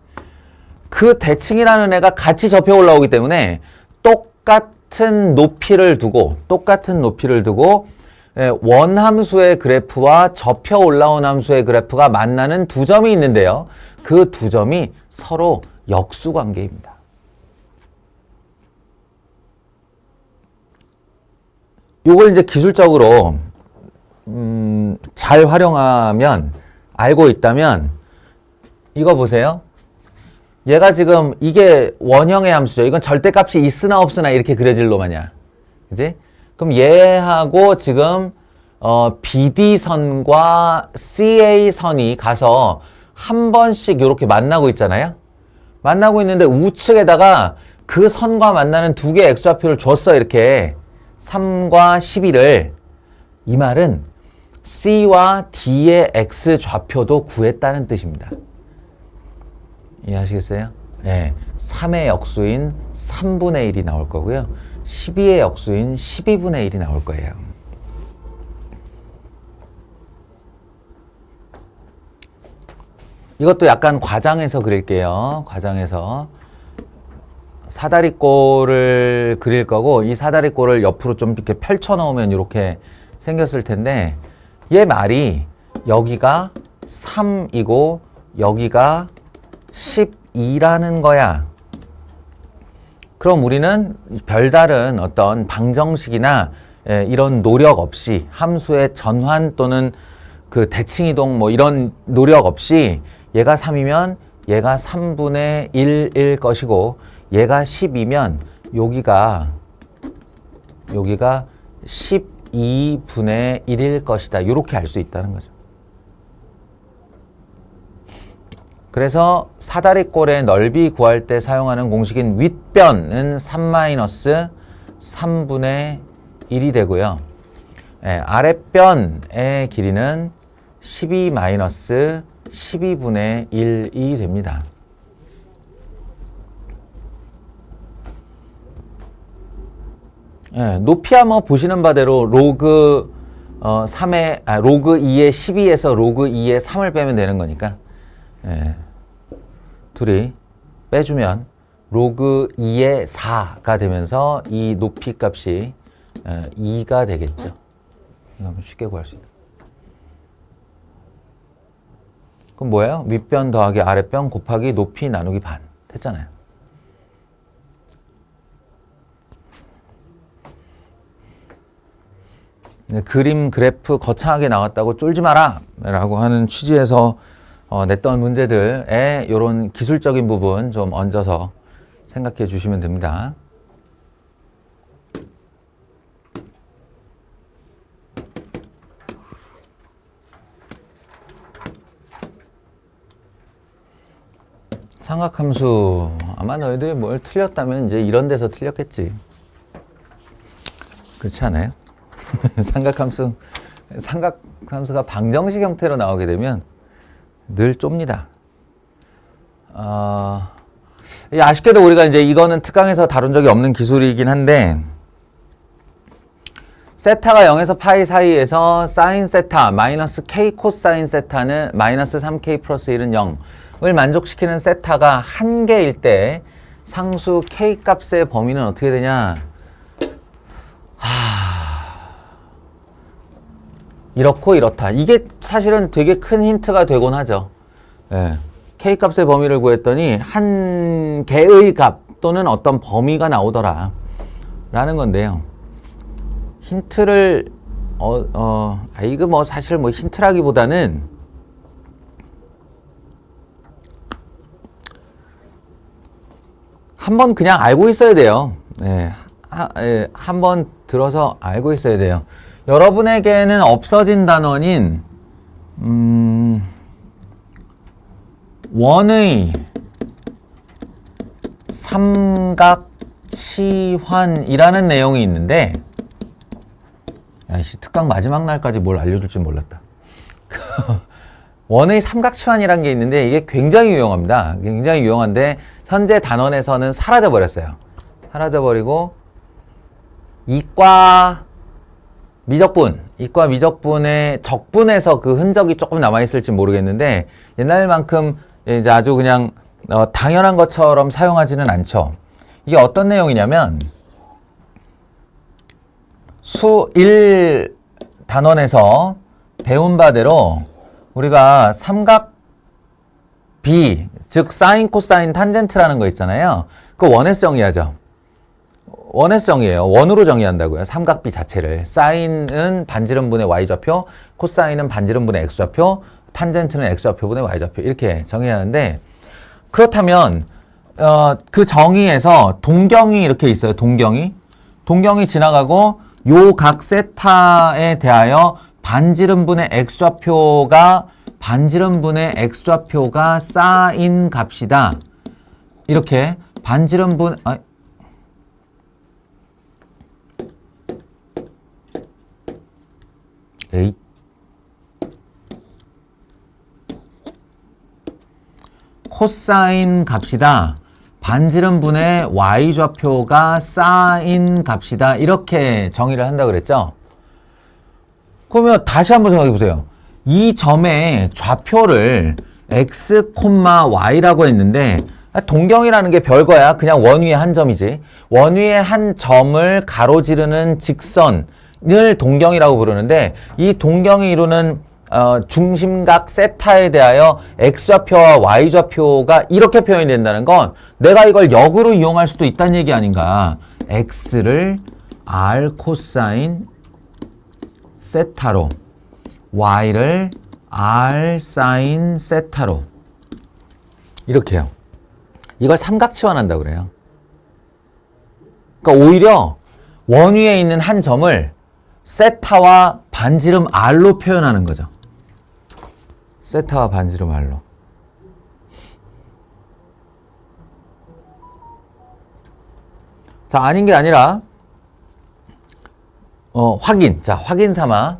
그 대칭이라는 애가 같이 접혀 올라오기 때문에 똑같은 높이를 두고 원함수의 그래프와 접혀 올라온 함수의 그래프가 만나는 두 점이 있는데요. 그 두 점이 서로 역수 관계입니다. 요걸 이제 기술적으로 잘 활용하면, 알고 있다면, 이거 보세요. 얘가 지금 이게 원형의 함수죠. 이건 절대값이 있으나 없으나 이렇게 그려질 놈아니야. 그지? 그럼 얘하고 지금 BD선과 CA선이 가서 한 번씩 이렇게 만나고 있잖아요. 만나고 있는데 우측에다가 그 선과 만나는 두 개의 x좌표를 줬어. 이렇게 3과 12를 이 말은 C와 D의 X 좌표도 구했다는 뜻입니다. 이해하시겠어요? 네, 3의 역수인 3분의 1이 나올 거고요. 12의 역수인 12분의 1이 나올 거예요. 이것도 약간 과장해서 그릴게요. 과장해서. 사다리꼴을 그릴 거고, 이 사다리꼴을 옆으로 좀 이렇게 펼쳐 놓으면 이렇게 생겼을 텐데, 얘 말이 여기가 3이고 여기가 12라는 거야. 그럼 우리는 별다른 어떤 방정식이나 이런 노력 없이 함수의 전환 또는 그 대칭이동 뭐 이런 노력 없이 얘가 3이면 얘가 3분의 1일 것이고 얘가 10이면 여기가 12분의 1일 것이다. 이렇게 알 수 있다는 거죠. 그래서 사다리꼴의 넓이 구할 때 사용하는 공식인 윗변은 3-3분의 1이 되고요. 아랫변의 길이는 12-12분의 1이 됩니다. 높이야 뭐 보시는 바대로 로그 2의 12에서 로그 2의 3을 빼면 되는 거니까 둘이 빼주면 로그 2의 4가 되면서 이 높이 값이 2가 되겠죠. 이거 쉽게 구할 수 있다. 그럼 뭐예요? 윗변 더하기 아랫변 곱하기 높이 나누기 반 됐잖아요. 그림 그래프 거창하게 나왔다고 쫄지 마라 라고 하는 취지에서 냈던 문제들의 이런 기술적인 부분 좀 얹어서 생각해 주시면 됩니다. 삼각함수 아마 너희들이 뭘 틀렸다면 이제 이런 데서 틀렸겠지. 그렇지 않아요? 삼각함수가 방정식 형태로 나오게 되면 늘 좁니다. 아쉽게도 우리가 이제 이거는 특강에서 다룬 적이 없는 기술이긴 한데, 세타가 0에서 파이 사이에서 사인 세타 마이너스 k 코사인 세타는 마이너스 3k 플러스 1은 0을 만족시키는 세타가 한 개일 때 상수 k 값의 범위는 어떻게 되냐? 이렇고 이렇다. 이게 사실은 되게 큰 힌트가 되곤 하죠. k 값의 범위를 구했더니 한 개의 값 또는 어떤 범위가 나오더라 라는 건데요. 힌트를 이거 뭐 사실 뭐 힌트라기보다는 한번 그냥 알고 있어야 돼요. 한번 들어서 알고 있어야 돼요. 여러분에게는 없어진 단원인 원의 삼각치환이라는 내용이 있는데, 야이씨 특강 마지막 날까지 뭘 알려줄 줄 몰랐다. 원의 삼각치환이라는 게 있는데 이게 굉장히 유용합니다. 굉장히 유용한데 현재 단원에서는 사라져 버렸어요. 사라져 버리고 이과 미적분의 적분에서 그 흔적이 조금 남아있을지 모르겠는데 옛날만큼 이제 아주 그냥 당연한 것처럼 사용하지는 않죠. 이게 어떤 내용이냐면 수 1 단원에서 배운 바대로 우리가 삼각 B, 즉 사인, 코사인, 탄젠트라는 거 있잖아요. 그거 원에서 정의하죠. 원에서 정의해요. 원으로 정의한다고요. 삼각비 자체를. 사인은 반지름분의 y좌표, 코사인은 반지름분의 x좌표, 탄젠트는 x좌표분의 y좌표 이렇게 정의하는데, 그렇다면 그 정의에서 동경이 이렇게 있어요. 동경이 지나가고 요 각 세타에 대하여 반지름분의 x좌표가 쌓인 값이다. 이렇게 반지름분 에잇. 코사인 값이다. 반지름분의 y좌표가 사인 값이다. 이렇게 정의를 한다고 그랬죠? 그러면 다시 한번 생각해 보세요. 이 점의 좌표를 x, y라고 했는데 동경이라는 게 별거야. 그냥 원위의 한 점이지. 원위의 한 점을 가로지르는 직선을 동경이라고 부르는데 이 동경이 이루는 중심각 세타에 대하여 x좌표와 y좌표가 이렇게 표현이 된다는 건 내가 이걸 역으로 이용할 수도 있다는 얘기 아닌가. x를 r 코사인 세타로 y를 r 사인 세타로 이렇게 해요. 이걸 삼각치환한다고 그래요. 그러니까 오히려 원위에 있는 한 점을 세타와 반지름 r로 표현하는 거죠. 세타와 반지름 r로. 자, 아닌 게 아니라 확인. 자, 확인 삼아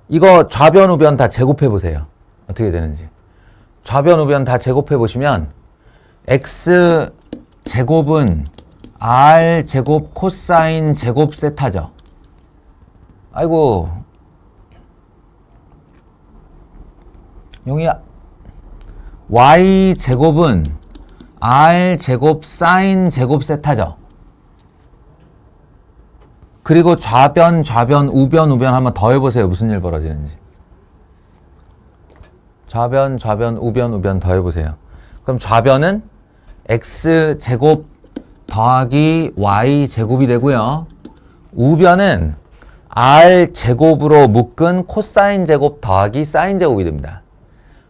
이거 좌변 우변 다 제곱해 보세요. 어떻게 되는지. 좌변 우변 다 제곱해 보시면 x 제곱은 r 제곱 코사인 제곱 세타죠. 아이고 용이야. y 제곱은 r 제곱 사인 제곱 세타죠. 그리고 좌변 우변 한번 더 해보세요. 무슨 일 벌어지는지. 좌변 우변 더 해보세요. 그럼 좌변은 x 제곱 더하기 y 제곱이 되고요. 우변은 r 제곱으로 묶은 코사인 제곱 더하기 사인 제곱이 됩니다.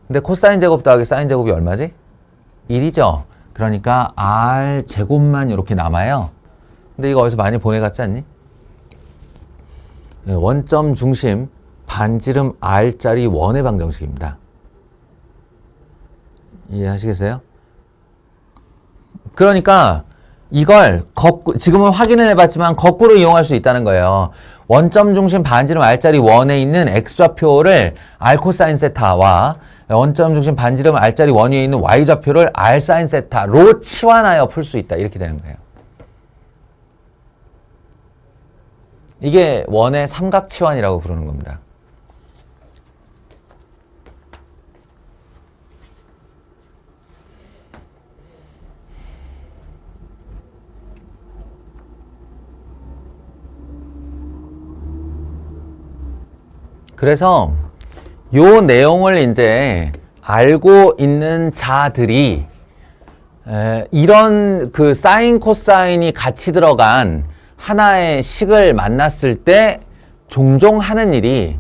근데 코사인 제곱 더하기 사인 제곱이 얼마지? 1이죠. 그러니까 r 제곱만 이렇게 남아요. 근데 이거 어디서 많이 보내갔지 않니? 원점 중심 반지름 r짜리 원의 방정식입니다. 이해하시겠어요? 그러니까 이걸 지금은 확인을 해봤지만 거꾸로 이용할 수 있다는 거예요. 원점 중심 반지름 r짜리 원에 있는 x좌표를 r 코사인 세타와 원점 중심 반지름 r짜리 원 위에 있는 y좌표를 r 사인 세타로 치환하여 풀 수 있다. 이렇게 되는 거예요. 이게 원의 삼각치환이라고 부르는 겁니다. 그래서 요 내용을 이제 알고 있는 자들이 이런 그 사인 코사인이 같이 들어간 하나의 식을 만났을 때 종종 하는 일이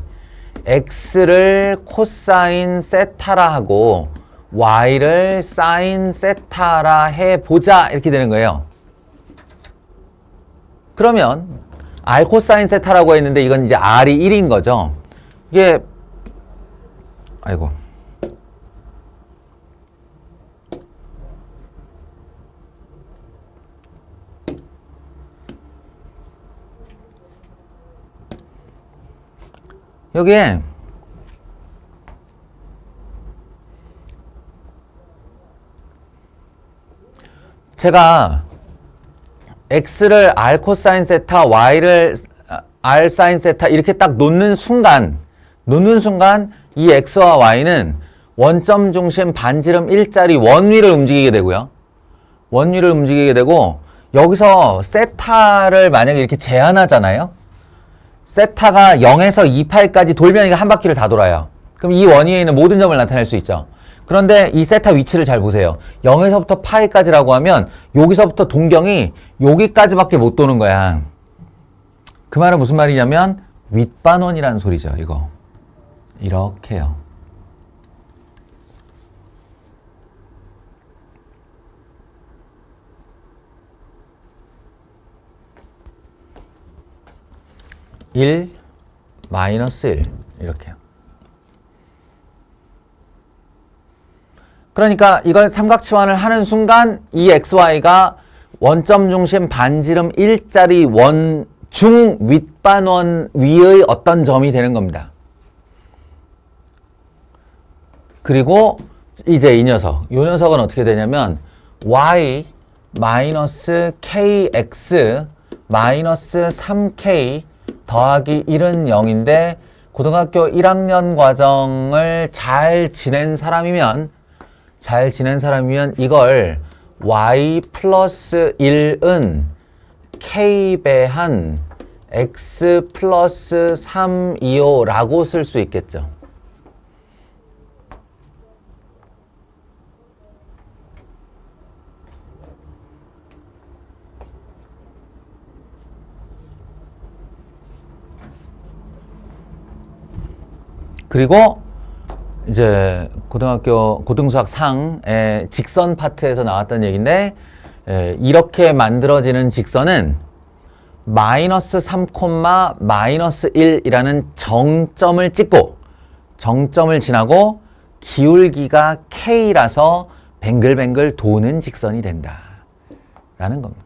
x를 코사인 세타라 하고 y를 사인 세타라 해보자 이렇게 되는 거예요. 그러면 r 코사인 세타라고 했는데 이건 이제 r이 1인 거죠. 이게 아이고 여기에 제가 x를 r 코사인 세타, y를 r 사인 세타 이렇게 딱 놓는 순간 이 x와 y는 원점 중심 반지름 1짜리 원위를 움직이게 되고요. 원위를 움직이게 되고 여기서 세타를 만약에 이렇게 제한하잖아요. 세타가 0에서 2파이까지 돌면 이게 한 바퀴를 다 돌아요. 그럼 이 원위에 있는 모든 점을 나타낼 수 있죠. 그런데 이 세타 위치를 잘 보세요. 0에서부터 파이까지라고 하면 여기서부터 동경이 여기까지밖에 못 도는 거야. 그 말은 무슨 말이냐면 윗반원이라는 소리죠. 이거 이렇게요. (1) 마이너스 1 이렇게요. 그러니까 이걸 삼각치환을 하는 순간 이 xy가 원점 중심 반지름 1짜리 원 중윗반원 위의 어떤 점이 되는 겁니다. 그리고 이제 이 녀석은 어떻게 되냐면 y 마이너스 kx 마이너스 3k 더하기 1은 0인데 고등학교 1학년 과정을 잘 지낸 사람이면 이걸 y 플러스 1은 k배한 x 플러스 325라고 쓸 수 있겠죠. 그리고 이제 고등수학 상의 직선 파트에서 나왔던 얘기인데, 이렇게 만들어지는 직선은 마이너스 3, 마이너스 1이라는 정점을 찍고 정점을 지나고 기울기가 K라서 뱅글뱅글 도는 직선이 된다 라는 겁니다.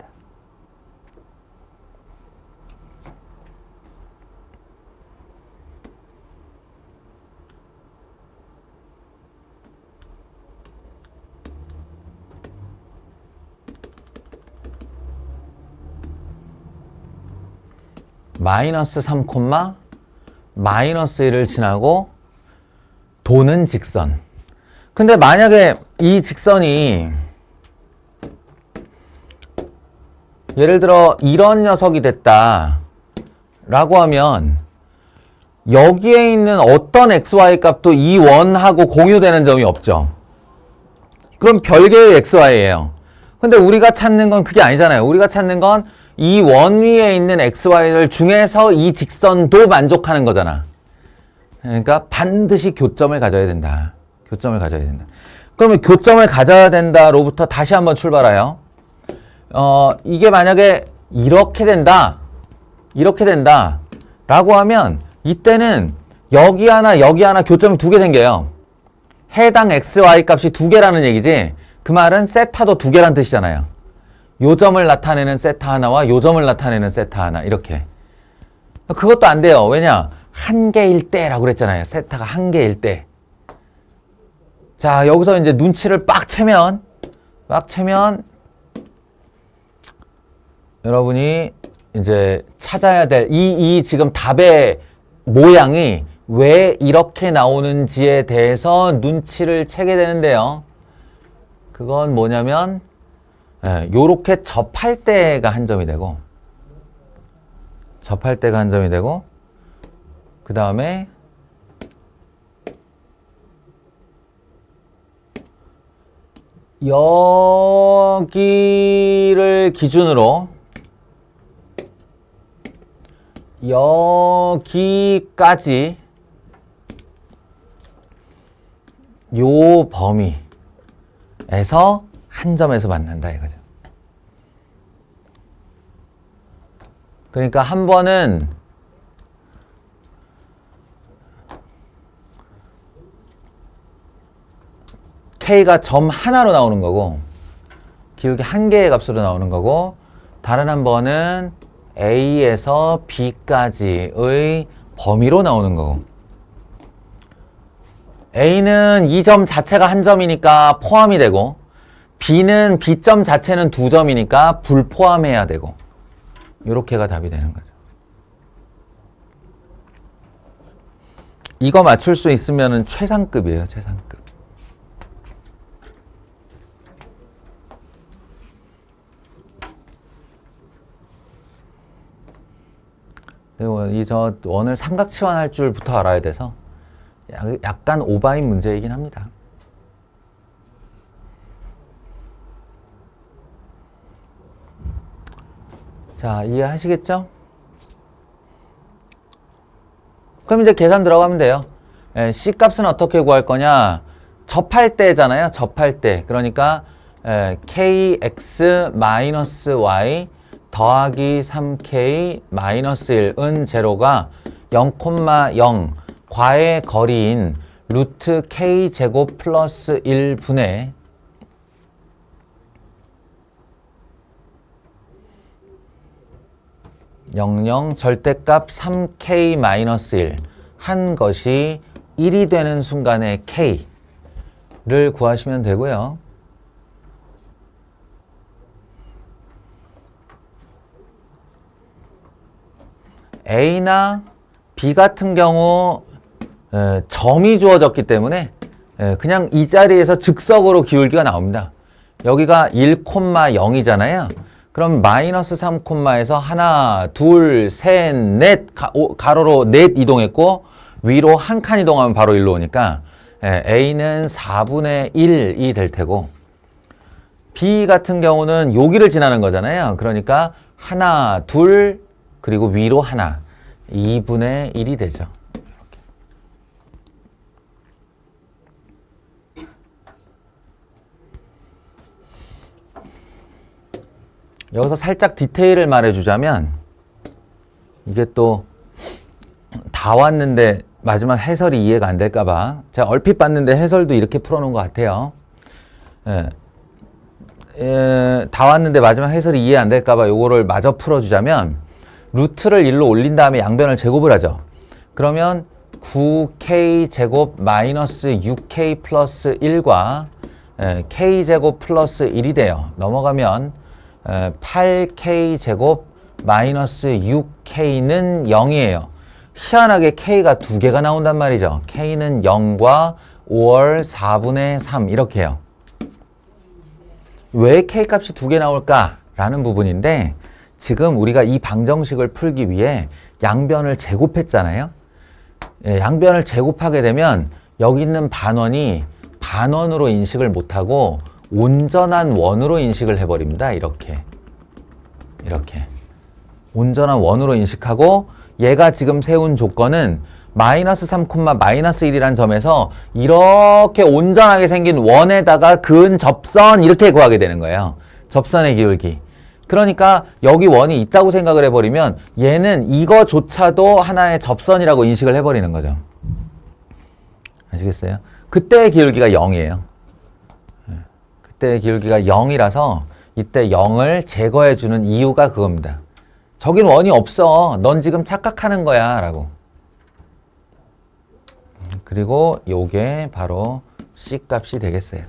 마이너스 3, 마이너스 1을 지나고 도는 직선. 근데 만약에 이 직선이 예를 들어 이런 녀석이 됐다 라고 하면 여기에 있는 어떤 xy 값도 이 원하고 공유되는 점이 없죠. 그럼 별개의 xy예요. 근데 우리가 찾는 건 그게 아니잖아요. 우리가 찾는 건 이 원 위에 있는 xy를 중에서 이 직선도 만족하는 거잖아. 그러니까 반드시 교점을 가져야 된다. 교점을 가져야 된다. 그러면 교점을 가져야 된다로부터 다시 한번 출발해요. 이게 만약에 이렇게 된다 라고 하면 이때는 여기 하나 교점이 두 개 생겨요. 해당 xy 값이 두 개라는 얘기지. 그 말은 세타도 두 개란 뜻이잖아요. 요 점을 나타내는 세타 하나와 요 점을 나타내는 세타 하나 이렇게. 그것도 안 돼요. 왜냐? 한 개일 때라고 그랬잖아요. 세타가 한 개일 때. 자, 여기서 이제 눈치를 빡 채면 여러분이 이제 찾아야 될 이 지금 답의 모양이 왜 이렇게 나오는지에 대해서 눈치를 채게 되는데요. 그건 뭐냐면 요렇게 접할 때가 한 점이 되고 그 다음에 여기를 기준으로 여기까지 요 범위에서 한 점에서 만난다 이거죠. 그러니까 한 번은 K가 점 하나로 나오는 거고 기울기 한 개의 값으로 나오는 거고, 다른 한 번은 A에서 B까지의 범위로 나오는 거고, A는 이 점 자체가 한 점이니까 포함이 되고 B는 B점 자체는 두 점이니까 불포함해야 되고, 이렇게가 답이 되는 거죠. 이거 맞출 수 있으면 최상급이에요. 최상급. 그리고 저 원을 삼각치환할 줄부터 알아야 돼서 약간 오바인 문제이긴 합니다. 자, 이해하시겠죠? 그럼 이제 계산 들어가면 돼요. C 값은 어떻게 구할 거냐? 접할 때잖아요. 접할 때. 그러니까 kx-y 더하기 3k 마이너스 1은 제로가 0,0 과의 거리인 루트 k 제곱 플러스 1분의 00 절대값 3k-1 한 것이 1이 되는 순간의 k를 구하시면 되고요. A나 B 같은 경우 점이 주어졌기 때문에 그냥 이 자리에서 즉석으로 기울기가 나옵니다. 여기가 1,0이잖아요. 그럼 마이너스 3,에서 하나, 둘, 셋, 넷, 가로로 넷 이동했고 위로 한 칸 이동하면 바로 1로 오니까 A는 4분의 1이 될 테고 B 같은 경우는 여기를 지나는 거잖아요. 그러니까 하나, 둘, 그리고 위로 하나, 2분의 1이 되죠. 여기서 살짝 디테일을 말해주자면 이게 또 다 왔는데 마지막 해설이 이해가 안 될까봐 제가 얼핏 봤는데 해설도 이렇게 풀어놓은 것 같아요. 다 왔는데 마지막 해설이 이해 안 될까봐 요거를 마저 풀어주자면 루트를 1로 올린 다음에 양변을 제곱을 하죠. 그러면 9k 제곱 마이너스 6k 플러스 1과 k 제곱 플러스 1이 돼요. 넘어가면 8k 제곱 마이너스 6k는 0이에요. 희한하게 k가 두 개가 나온단 말이죠. k는 0과 5월 4분의 3 이렇게 해요. 왜 k 값이 두 개 나올까라는 부분인데 지금 우리가 이 방정식을 풀기 위해 양변을 제곱했잖아요. 양변을 제곱하게 되면 여기 있는 반원이 반원으로 인식을 못하고 온전한 원으로 인식을 해버립니다. 이렇게 온전한 원으로 인식하고 얘가 지금 세운 조건은 마이너스 3, 마이너스 1이란 점에서 이렇게 온전하게 생긴 원에다가 그은 접선 이렇게 구하게 되는 거예요. 접선의 기울기. 그러니까 여기 원이 있다고 생각을 해버리면 얘는 이거조차도 하나의 접선이라고 인식을 해버리는 거죠. 아시겠어요? 그때의 기울기가 0이에요. 그때의 기울기가 0이라서 이때 0을 제거해주는 이유가 그겁니다. 저긴 원이 없어. 넌 지금 착각하는 거야. 라고. 그리고 요게 바로 C 값이 되겠어요.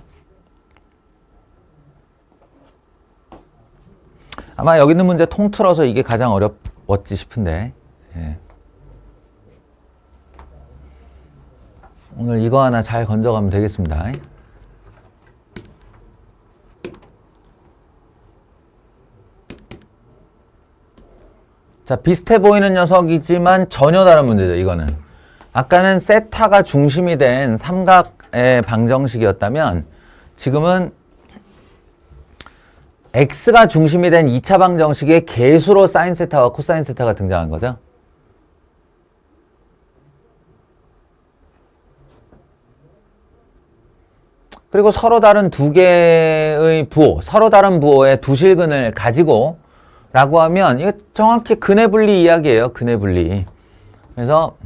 아마 여기 있는 문제 통틀어서 이게 가장 어렵지 싶은데. 오늘 이거 하나 잘 건져가면 되겠습니다. 자, 비슷해 보이는 녀석이지만 전혀 다른 문제죠, 이거는. 아까는 세타가 중심이 된 삼각의 방정식이었다면 지금은 x가 중심이 된 2차 방정식의 개수로 사인 세타와 코사인 세타가 등장한 거죠. 그리고 서로 다른 두 개의 부호, 서로 다른 부호의 두 실근을 가지고 라고 하면 이거 정확히 근의 분리 이야기예요. 근의 분리. 그래서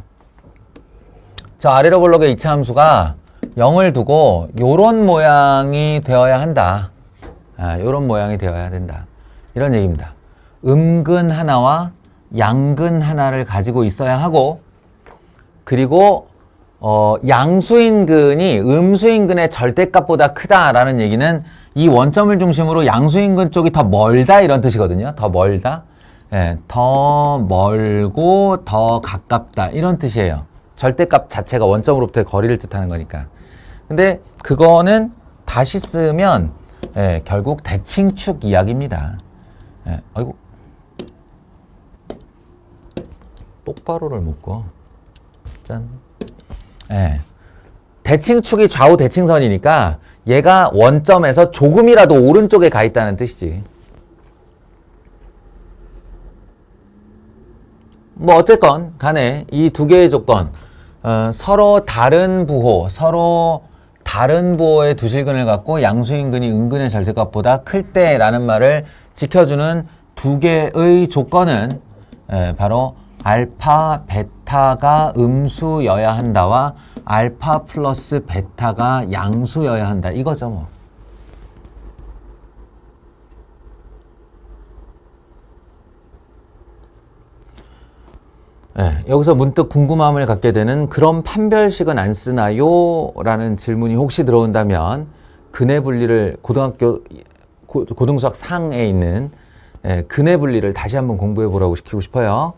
저 아래로 볼록의 2차 함수가 0을 두고 요런 모양이 되어야 한다. 요런 모양이 되어야 된다. 이런 얘기입니다. 음근 하나와 양근 하나를 가지고 있어야 하고 그리고 양수인근이 음수인근의 절대값보다 크다라는 얘기는 이 원점을 중심으로 양수인근 쪽이 더 멀다 이런 뜻이거든요. 더 멀다. 더 멀고 더 가깝다 이런 뜻이에요. 절대값 자체가 원점으로부터의 거리를 뜻하는 거니까. 근데 그거는 다시 쓰면 결국 대칭축 이야기입니다. 아이고 똑바로를 묶어. 짠. 대칭축이 좌우 대칭선이니까 얘가 원점에서 조금이라도 오른쪽에 가 있다는 뜻이지. 뭐 어쨌건 간에 이 두 개의 조건 서로 다른 부호, 서로 다른 부호의 두 실근을 갖고 양수인근이 음근의 절대값보다 클 때라는 말을 지켜주는 두 개의 조건은 바로 알파, 베타가 음수여야 한다와 알파 플러스 베타가 양수여야 한다. 이거죠, 뭐. 여기서 문득 궁금함을 갖게 되는 그럼 판별식은 안 쓰나요? 라는 질문이 혹시 들어온다면 근해 분리를 고등수학 상에 있는 근해 분리를 다시 한번 공부해 보라고 시키고 싶어요.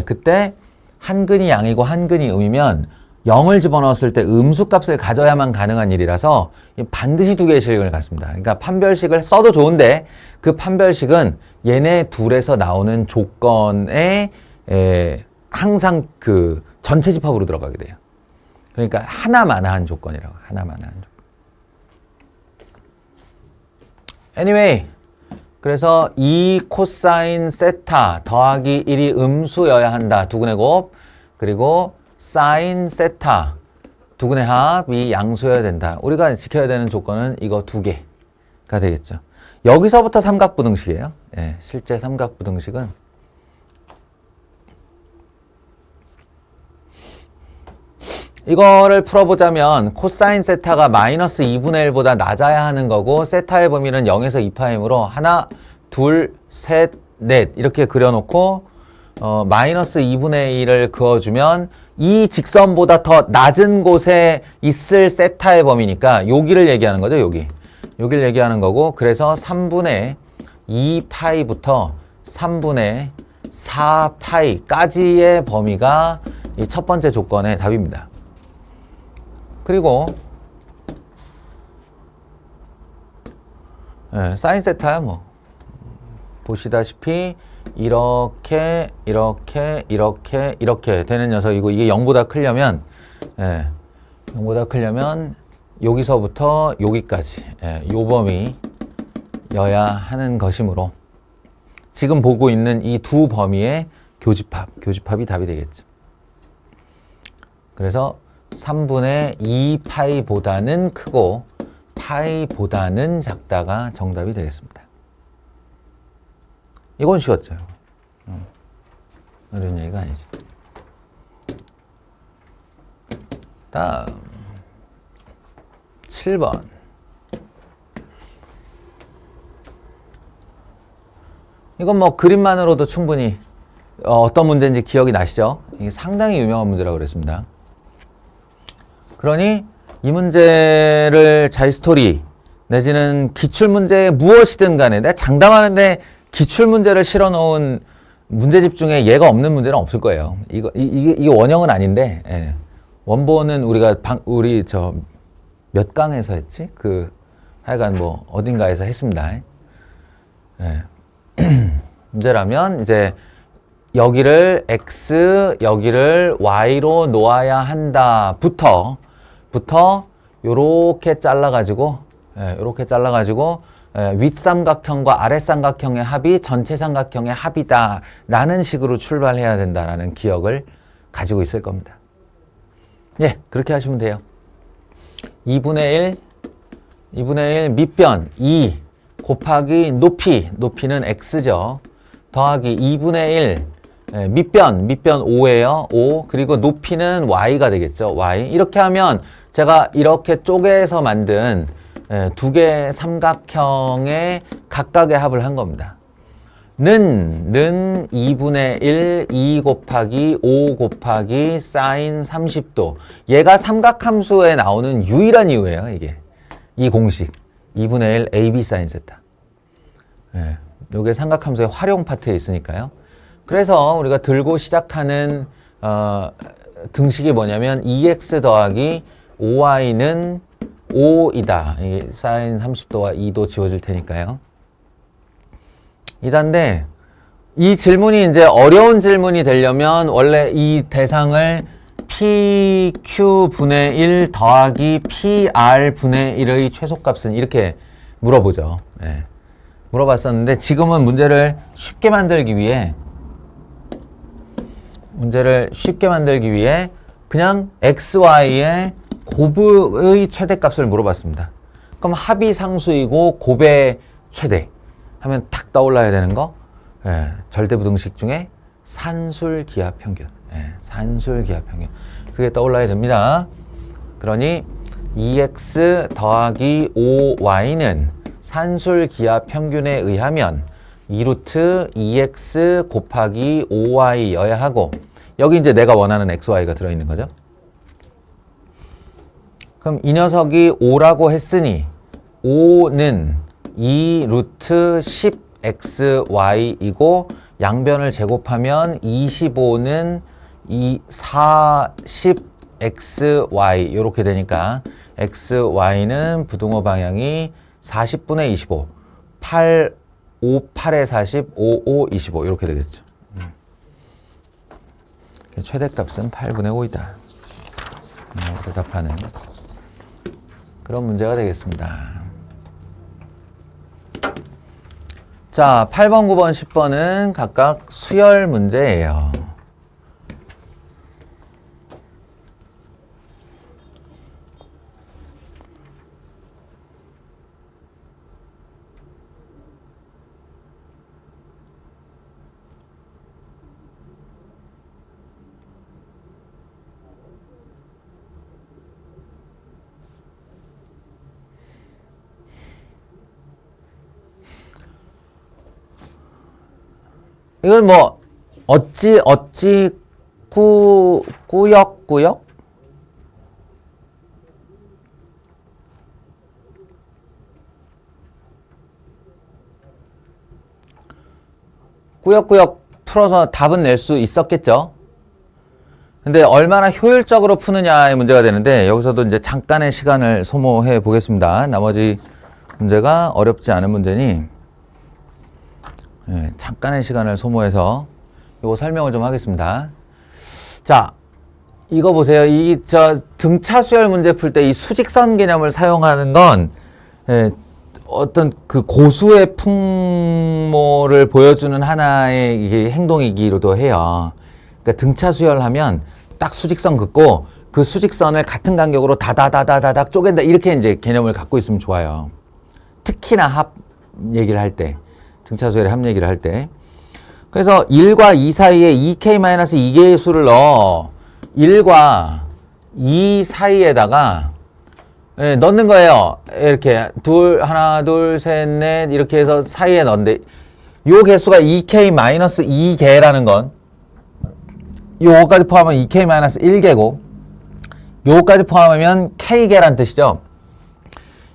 그때 한근이 양이고 한근이 음이면 0을 집어넣었을 때 음수값을 가져야만 가능한 일이라서 반드시 두 개의 식을 갖습니다. 그러니까 판별식을 써도 좋은데 그 판별식은 얘네 둘에서 나오는 조건에 항상 그 전체 집합으로 들어가게 돼요. 그러니까 하나만한 조건이라고. 하나만한 조건. Anyway, 그래서 2 코사인 세타 더하기 1이 음수여야 한다. 두근의 곱. 그리고 사인 세타 두근의 합이 양수여야 된다. 우리가 지켜야 되는 조건은 이거 두 개가 되겠죠. 여기서부터 삼각부등식이에요. 실제 삼각부등식은 이거를 풀어보자면 코사인 세타가 마이너스 2분의 1보다 낮아야 하는 거고 세타의 범위는 0에서 2파이므로 하나, 둘, 셋, 넷 이렇게 그려놓고 마이너스 2분의 1을 그어주면 이 직선보다 더 낮은 곳에 있을 세타의 범위니까 여기를 얘기하는 거죠. 여기를 얘기하는 거고 그래서 3분의 2파이부터 3분의 4파이까지의 범위가 이 첫 번째 조건의 답입니다. 그리고 사인 세타야 뭐 보시다시피 이렇게 되는 녀석이고 이게 0보다 크려면 0보다 크려면 여기서부터 여기까지 요 범위여야 하는 것이므로 지금 보고 있는 이 두 범위의 교집합이 답이 되겠죠. 그래서 3분의 2파이보다는 크고 파이보다는 작다가 정답이 되겠습니다. 이건 쉬웠죠. 어려운 얘기가 아니죠. 다음 7번 이건 뭐 그림만으로도 충분히 어떤 문제인지 기억이 나시죠? 이게 상당히 유명한 문제라고 그랬습니다. 그러니 이 문제를 자이스토리 내지는 기출문제 무엇이든 간에 내가 장담하는데 기출문제를 실어놓은 문제집 중에 얘가 없는 문제는 없을 거예요. 이게 원형은 아닌데 원본은 우리가 우리 몇 강에서 했지? 하여간 뭐 어딘가에서 했습니다. 문제라면 이제 여기를 x 여기를 y로 놓아야 한다 부터 요렇게 잘라가지고 윗삼각형과 아랫삼각형의 합이 전체 삼각형의 합이다 라는 식으로 출발해야 된다라는 기억을 가지고 있을 겁니다. 그렇게 하시면 돼요. 2분의 1 밑변 2 곱하기 높이는 x죠. 더하기 2분의 1 밑변 5예요. 5 그리고 높이는 y가 되겠죠. y 이렇게 하면 제가 이렇게 쪼개서 만든 두 개의 삼각형의 각각의 합을 한 겁니다. 는 2분의 1 2 곱하기 5 곱하기 사인 30도 얘가 삼각함수에 나오는 유일한 이유예요. 이 공식 2분의 1 AB 사인 세타 요게 삼각함수의 활용 파트에 있으니까요. 그래서 우리가 들고 시작하는 등식이 뭐냐면 2x 더하기 5y는 5이다. 사인 30도와 2도 지워질 테니까요. 이단데 이 질문이 이제 어려운 질문이 되려면 원래 이 대상을 PQ분의 1 더하기 PR분의 1의 최소값은 이렇게 물어보죠. 물어봤었는데 지금은 문제를 쉽게 만들기 위해 그냥 XY의 곱의 최대값을 물어봤습니다. 그럼 합이 상수이고 곱의 최대 하면 탁 떠올라야 되는 거 절대부등식 중에 산술기하평균 산술기하평균 그게 떠올라야 됩니다. 그러니 2x 더하기 5y는 산술기하평균에 의하면 2루트 2x 곱하기 5y여야 하고 여기 이제 내가 원하는 xy가 들어있는 거죠. 그럼 이 녀석이 5라고 했으니 5는 2 루트 10xy이고 양변을 제곱하면 25는 40xy 이렇게 되니까 xy는 부등호 방향이 40분의 25 8, 5, 8에 40, 5, 5, 25 이렇게 되겠죠. 최대값은 8분의 5이다. 대답하는 그런 문제가 되겠습니다. 자, 8번, 9번, 10번은 각각 수열 문제예요. 이건 뭐 어찌 꾸역꾸역 꾸역꾸역 풀어서 답은 낼 수 있었겠죠. 근데 얼마나 효율적으로 푸느냐의 문제가 되는데 여기서도 이제 잠깐의 시간을 소모해 보겠습니다. 나머지 문제가 어렵지 않은 문제니 잠깐의 시간을 소모해서 이거 설명을 좀 하겠습니다. 자, 이거 보세요. 등차 수열 문제 풀 때 이 수직선 개념을 사용하는 건 어떤 그 고수의 풍모를 보여주는 하나의 이게 행동이기도 해요. 그러니까 등차 수열하면 딱 수직선 긋고 그 수직선을 같은 간격으로 다다다다다닥 쪼갠다 이렇게 이제 개념을 갖고 있으면 좋아요. 특히나 합 얘기를 할 때. 등차수열의 합 얘기를 할 때. 그래서 1과 2 사이에 2k-2개의 수를 넣어 1과 2 사이에다가 넣는 거예요. 이렇게 하나, 둘, 셋, 넷 이렇게 해서 사이에 넣는데 요 개수가 2k-2개라는 건 요거까지 포함하면 2k-1개고 요거까지 포함하면 k개란 뜻이죠.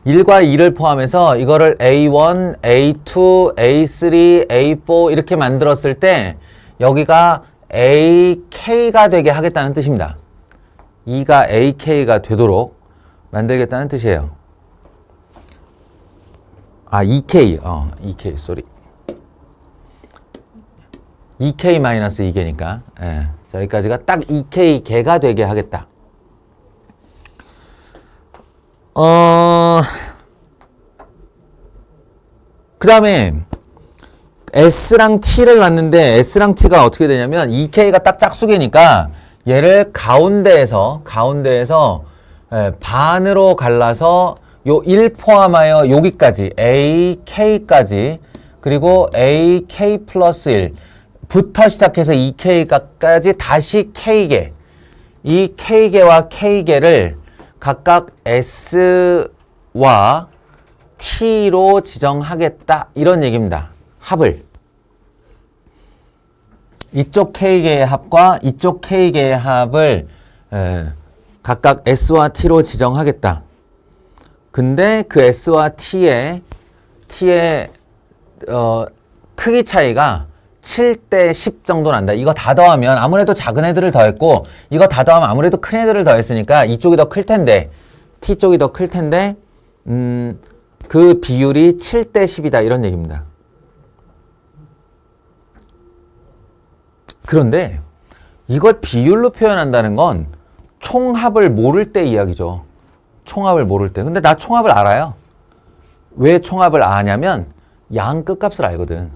1과 2를 포함해서 이거를 A1, A2, A3, A4 이렇게 만들었을 때 여기가 AK가 되게 하겠다는 뜻입니다. 2가 AK가 되도록 만들겠다는 뜻이에요. 아, 2K, 2K, 쏘리. 2K-2개니까. 예. 자, 여기까지가 딱 2K개가 되게 하겠다. 그 다음에 S랑 T를 놨는데 S랑 T가 어떻게 되냐면 2K가 딱 짝수개니까 얘를 가운데에서 반으로 갈라서 요 1 포함하여 여기까지 AK까지 그리고 AK 플러스 1 부터 시작해서 2K까지 다시 K개 이 K개와 K개를 각각 S와 T로 지정하겠다 이런 얘기입니다. 합을 이쪽 K개의 합과 이쪽 K개의 합을 각각 S와 T로 지정하겠다. 근데 그 S와 T의 크기 차이가 7대 10 정도 난다. 이거 다 더하면 아무래도 작은 애들을 더했고 이거 다 더하면 아무래도 큰 애들을 더했으니까 이쪽이 더 클 텐데 T 쪽이 더 클 텐데 그 비율이 7대 10이다 이런 얘기입니다. 그런데 이걸 비율로 표현한다는 건 총합을 모를 때 이야기죠. 총합을 모를 때. 근데 나 총합을 알아요. 왜 총합을 아냐면 양 끝값을 알거든.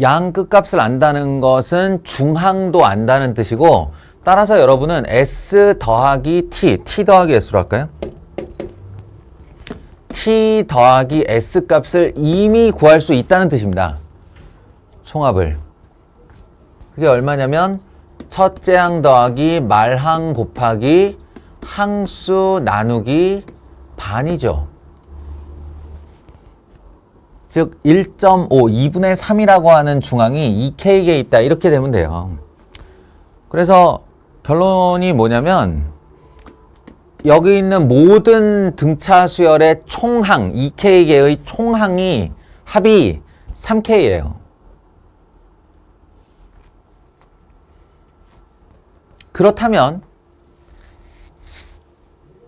양 끝값을 안다는 것은 중항도 안다는 뜻이고 따라서 여러분은 S 더하기 T 더하기 S로 할까요? T 더하기 S 값을 이미 구할 수 있다는 뜻입니다. 총합을. 그게 얼마냐면 첫째 항 더하기 말항 곱하기 항수 나누기 반이죠. 즉 1.5, 2분의 3이라고 하는 중항이 2K개에 있다. 이렇게 되면 돼요. 그래서 결론이 뭐냐면 여기 있는 모든 등차 수열의 총항, 2K개의 총항이 합이 3K예요. 그렇다면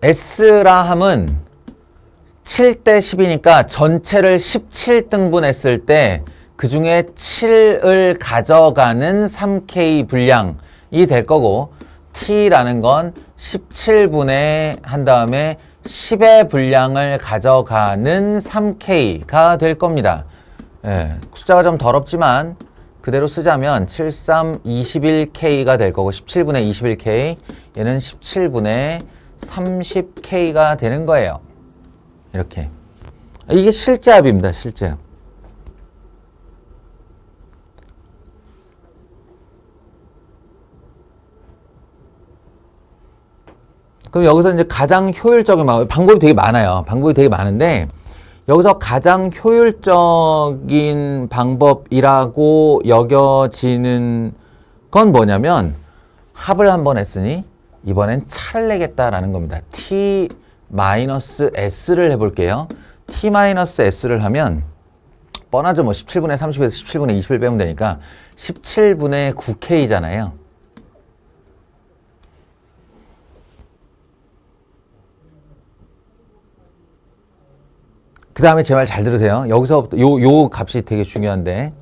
S라 함은 7대 10이니까 전체를 17등분 했을 때 그 중에 7을 가져가는 3K 분량이 될 거고, T라는 건 17분의 한 다음에 10의 분량을 가져가는 3K가 될 겁니다. 예, 숫자가 좀 더럽지만 그대로 쓰자면 7, 3, 21K가 될 거고, 17분의 21K, 얘는 17분의 30K가 되는 거예요. 이렇게. 이게 실제 합입니다. 실제 합. 그럼 여기서 이제 가장 효율적인 방법이 되게 많아요. 방법이 되게 많은데 여기서 가장 효율적인 방법이라고 여겨지는 건 뭐냐면 합을 한번 했으니 이번엔 차를 내겠다라는 겁니다. T-S를 해볼게요. T-S를 하면 뻔하죠. 뭐 17분의 30에서 17분의 20을 빼면 되니까 17분의 9K잖아요. 그 다음에 제 말 잘 들으세요. 여기서부터 요 값이 되게 중요한데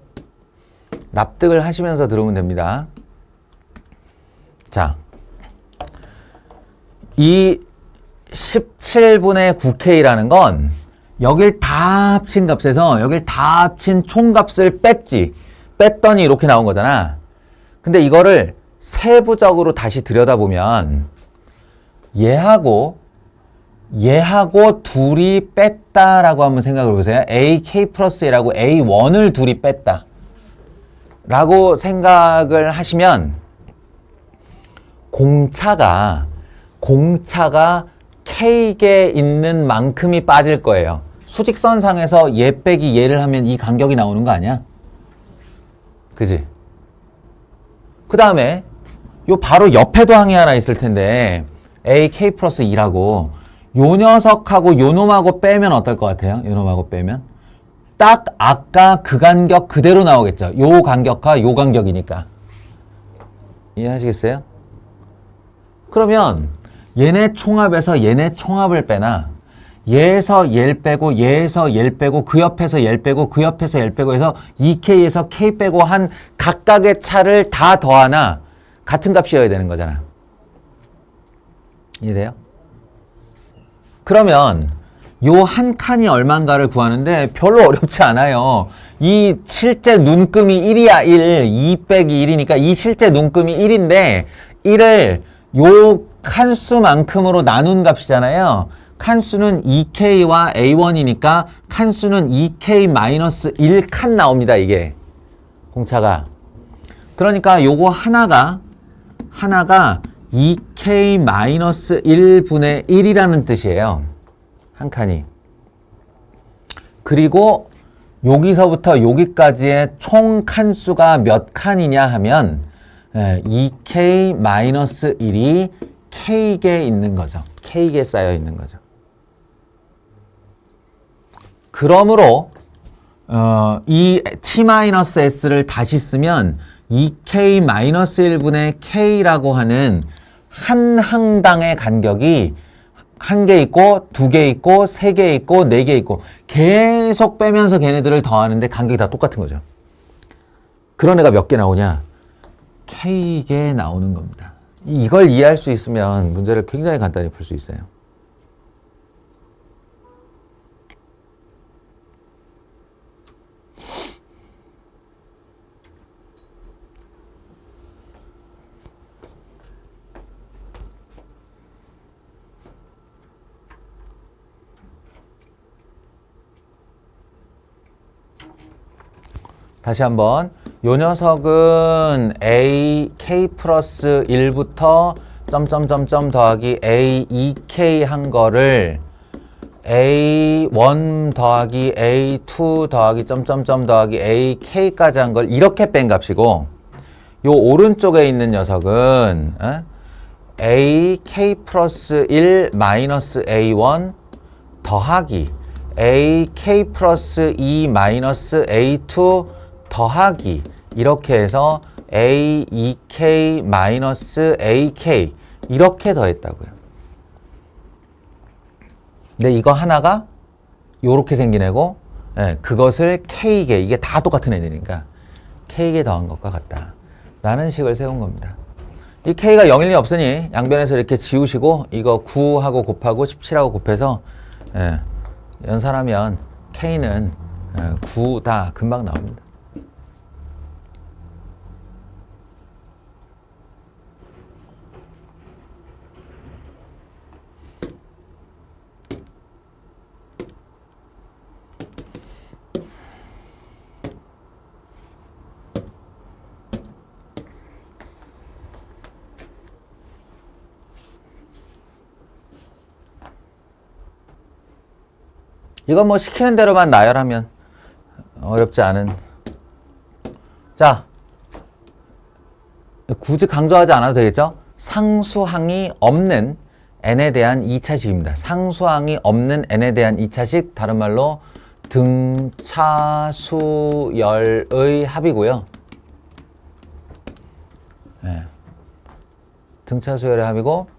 납득을 하시면서 들으면 됩니다. 자, 이 17분의 9K라는 건 여길 다 합친 값에서 여길 다 합친 총값을 뺐더니 이렇게 나온 거잖아. 근데 이거를 세부적으로 다시 들여다보면 얘하고 둘이 뺐다라고 한번 생각을 해보세요. AK 플러스 A라고 A1을 둘이 뺐다 라고 생각을 하시면 공차가 K개 있는 만큼이 빠질 거예요. 수직선상에서 얘 빼기 얘를 하면 이 간격이 나오는 거 아니야? 그지? 그 다음에 요 바로 옆에도 항이 하나 있을 텐데 AK 플러스 2라고 요 녀석하고 요 놈하고 빼면 어떨 것 같아요? 요 놈하고 빼면 딱 아까 그 간격 그대로 나오겠죠. 요 간격과 요 간격이니까. 이해하시겠어요? 그러면 얘네 총합에서 얘네 총합을 빼나 얘에서 얘를 빼고 얘에서 얘를 빼고 그 옆에서 얘를 빼고 그 옆에서 얘를 빼고 해서 2K에서 K 빼고 한 각각의 차를 다 더하나 같은 값이어야 되는 거잖아. 이해돼요? 그러면 요 한 칸이 얼만가를 구하는데 별로 어렵지 않아요. 이 실제 눈금이 1이야 1, 2 빼기 1이니까 이 실제 눈금이 1인데 1을 요 칸수만큼으로 나눈 값이잖아요. 칸수는 2K와 A1이니까 칸수는 2K-1칸 나옵니다. 이게 공차가. 그러니까 요거 하나가 2K-1분의 1이라는 뜻이에요. 한 칸이. 그리고 여기서부터 여기까지의 총 칸수가 몇 칸이냐 하면 2K-1이 K개 있는 거죠. K개 쌓여 있는 거죠. 그러므로 이 T-S를 다시 쓰면 2K-1분의 K라고 하는 한 항당의 간격이 한 개 있고, 두 개 있고, 세 개 있고, 네 개 있고 계속 빼면서 걔네들을 더하는데 간격이 다 똑같은 거죠. 그런 애가 몇 개 나오냐? K개 나오는 겁니다. 이걸 이해할 수 있으면 문제를 굉장히 간단히 풀 수 있어요. 다시 한번 요 녀석은 A, K 플러스 1부터 점점점점 더하기 A, 2K 한 거를 A1 더하기 A2 더하기 점점점 더하기 AK까지 한 걸 이렇게 뺀 값이고 요 오른쪽에 있는 녀석은 AK 플러스 1 마이너스 A1 더하기 AK 플러스 2 마이너스 A2 더하기 이렇게 해서 A2K 마이너스 AK 이렇게 더했다고요. 근데 이거 하나가 요렇게 생긴 애고 그것을 K개, 이게 다 똑같은 애들이니까 K개 더한 것과 같다 라는 식을 세운 겁니다. 이 K가 0일 리 없으니 양변에서 이렇게 지우시고 이거 9하고 곱하고 17하고 곱해서 연산하면 K는 9다 금방 나옵니다. 이건 뭐 시키는 대로만 나열하면 어렵지 않은. 자, 굳이 강조하지 않아도 되겠죠? 상수항이 없는 n에 대한 2차식입니다. 상수항이 없는 n에 대한 2차식, 다른 말로 등차수열의 합이고요. 등차수열의 합이고,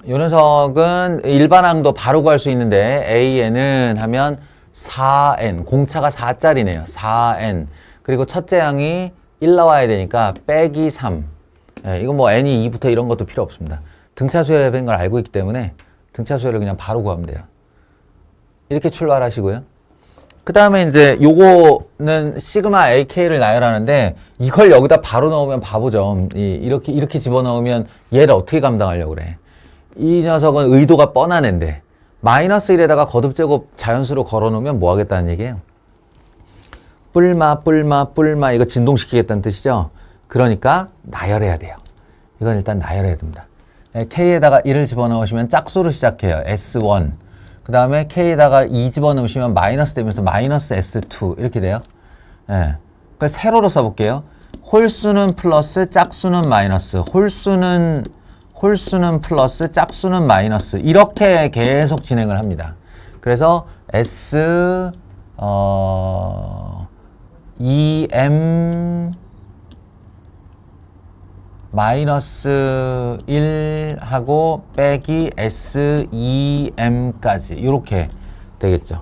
요 녀석은 일반항도 바로 구할 수 있는데 AN은 하면 4N, 공차가 4짜리네요. 4N. 그리고 첫째 항이 1 나와야 되니까 빼기 3. 이건 뭐 N이 2부터 이런 것도 필요 없습니다. 등차수열의 걸 알고 있기 때문에 등차수열을 그냥 바로 구하면 돼요. 이렇게 출발하시고요. 그 다음에 이제 요거는 시그마 AK를 나열하는데 이걸 여기다 바로 넣으면 바보죠. 이렇게 집어넣으면 얘를 어떻게 감당하려고 그래. 이 녀석은 의도가 뻔한 애인데 마이너스 1에다가 거듭제곱 자연수로 걸어놓으면 뭐 하겠다는 얘기예요? 뿔마 이거 진동시키겠다는 뜻이죠. 그러니까 나열해야 돼요. 이건 일단 나열해야 됩니다. K에다가 1을 집어넣으시면 짝수로 시작해요. S1. 그 다음에 K에다가 2 집어넣으시면 마이너스 되면서 마이너스 S2 이렇게 돼요. 그래서 세로로 써볼게요. 홀수는 플러스 짝수는 마이너스, 홀수는 플러스 짝수는 마이너스 이렇게 계속 진행을 합니다. 그래서 S 2M 마이너스 1하고 빼기 S2M까지 이렇게 되겠죠.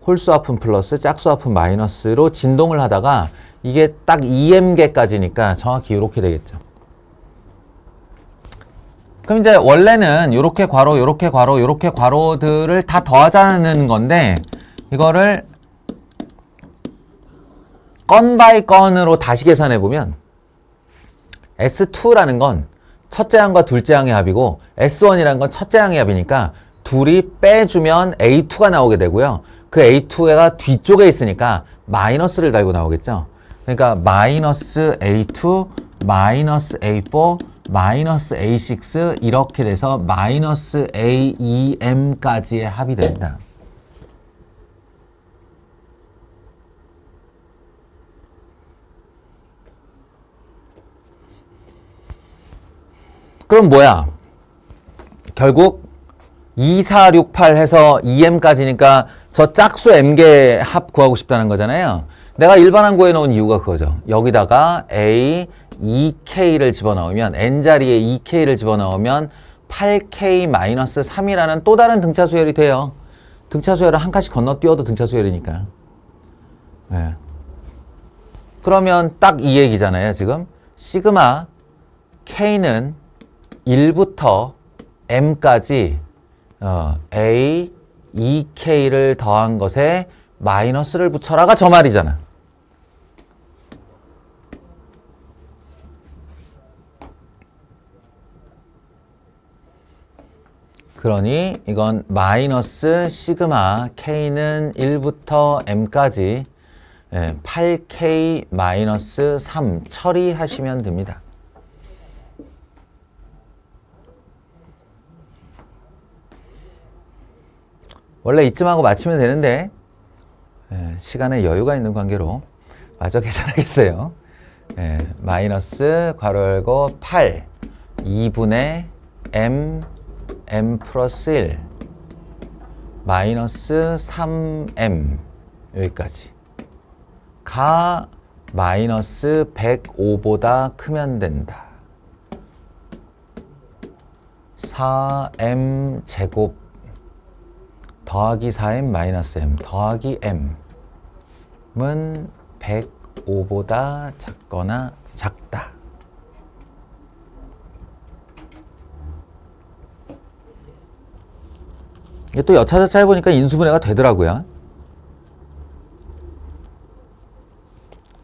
홀수 합은 플러스 짝수 합은 마이너스로 진동을 하다가 이게 딱 2M개까지니까 정확히 이렇게 되겠죠. 그럼 이제 원래는 요렇게 괄호, 요렇게 괄호, 요렇게 괄호들을 다 더하자는 건데 이거를 건 바이 건으로 다시 계산해 보면 S2라는 건 첫째 항과 둘째 항의 합이고 S1이라는 건 첫째 항의 합이니까 둘이 빼주면 A2가 나오게 되고요. 그 A2가 뒤쪽에 있으니까 마이너스를 달고 나오겠죠. 그러니까 마이너스 A2, 마이너스 A4, 마이너스 A6 이렇게 돼서 마이너스 A2M까지의 합이 된다. 그럼 뭐야? 결국 2, 4, 6, 8 해서 2M까지니까 저 짝수 M개 합 구하고 싶다는 거잖아요. 내가 일반항 구해놓은 이유가 그거죠. 여기다가 A, 2K를 집어넣으면 N자리에 2K를 집어넣으면 8K-3이라는 또 다른 등차수열이 돼요. 등차수열을 한 칸씩 건너뛰어도 등차수열이니까. 네. 그러면 딱 이 얘기잖아요. 지금 시그마 K는 1부터 M까지 A, 2K를 더한 것에 마이너스를 붙여라가 저 말이잖아. 그러니 이건 마이너스 시그마 K는 1부터 M까지 8K-3 처리하시면 됩니다. 원래 이쯤 하고 마치면 되는데 시간에 여유가 있는 관계로 마저 계산하겠어요. 예, 마이너스 괄호 열고 8 2분의 m 플러스 1 마이너스 3m 여기까지 가 마이너스 105보다 크면 된다. 4m 제곱 더하기 4m 마이너스 m 더하기 m은 105보다 작거나 작다. 이게 또 여차저차 해보니까 인수분해가 되더라고요.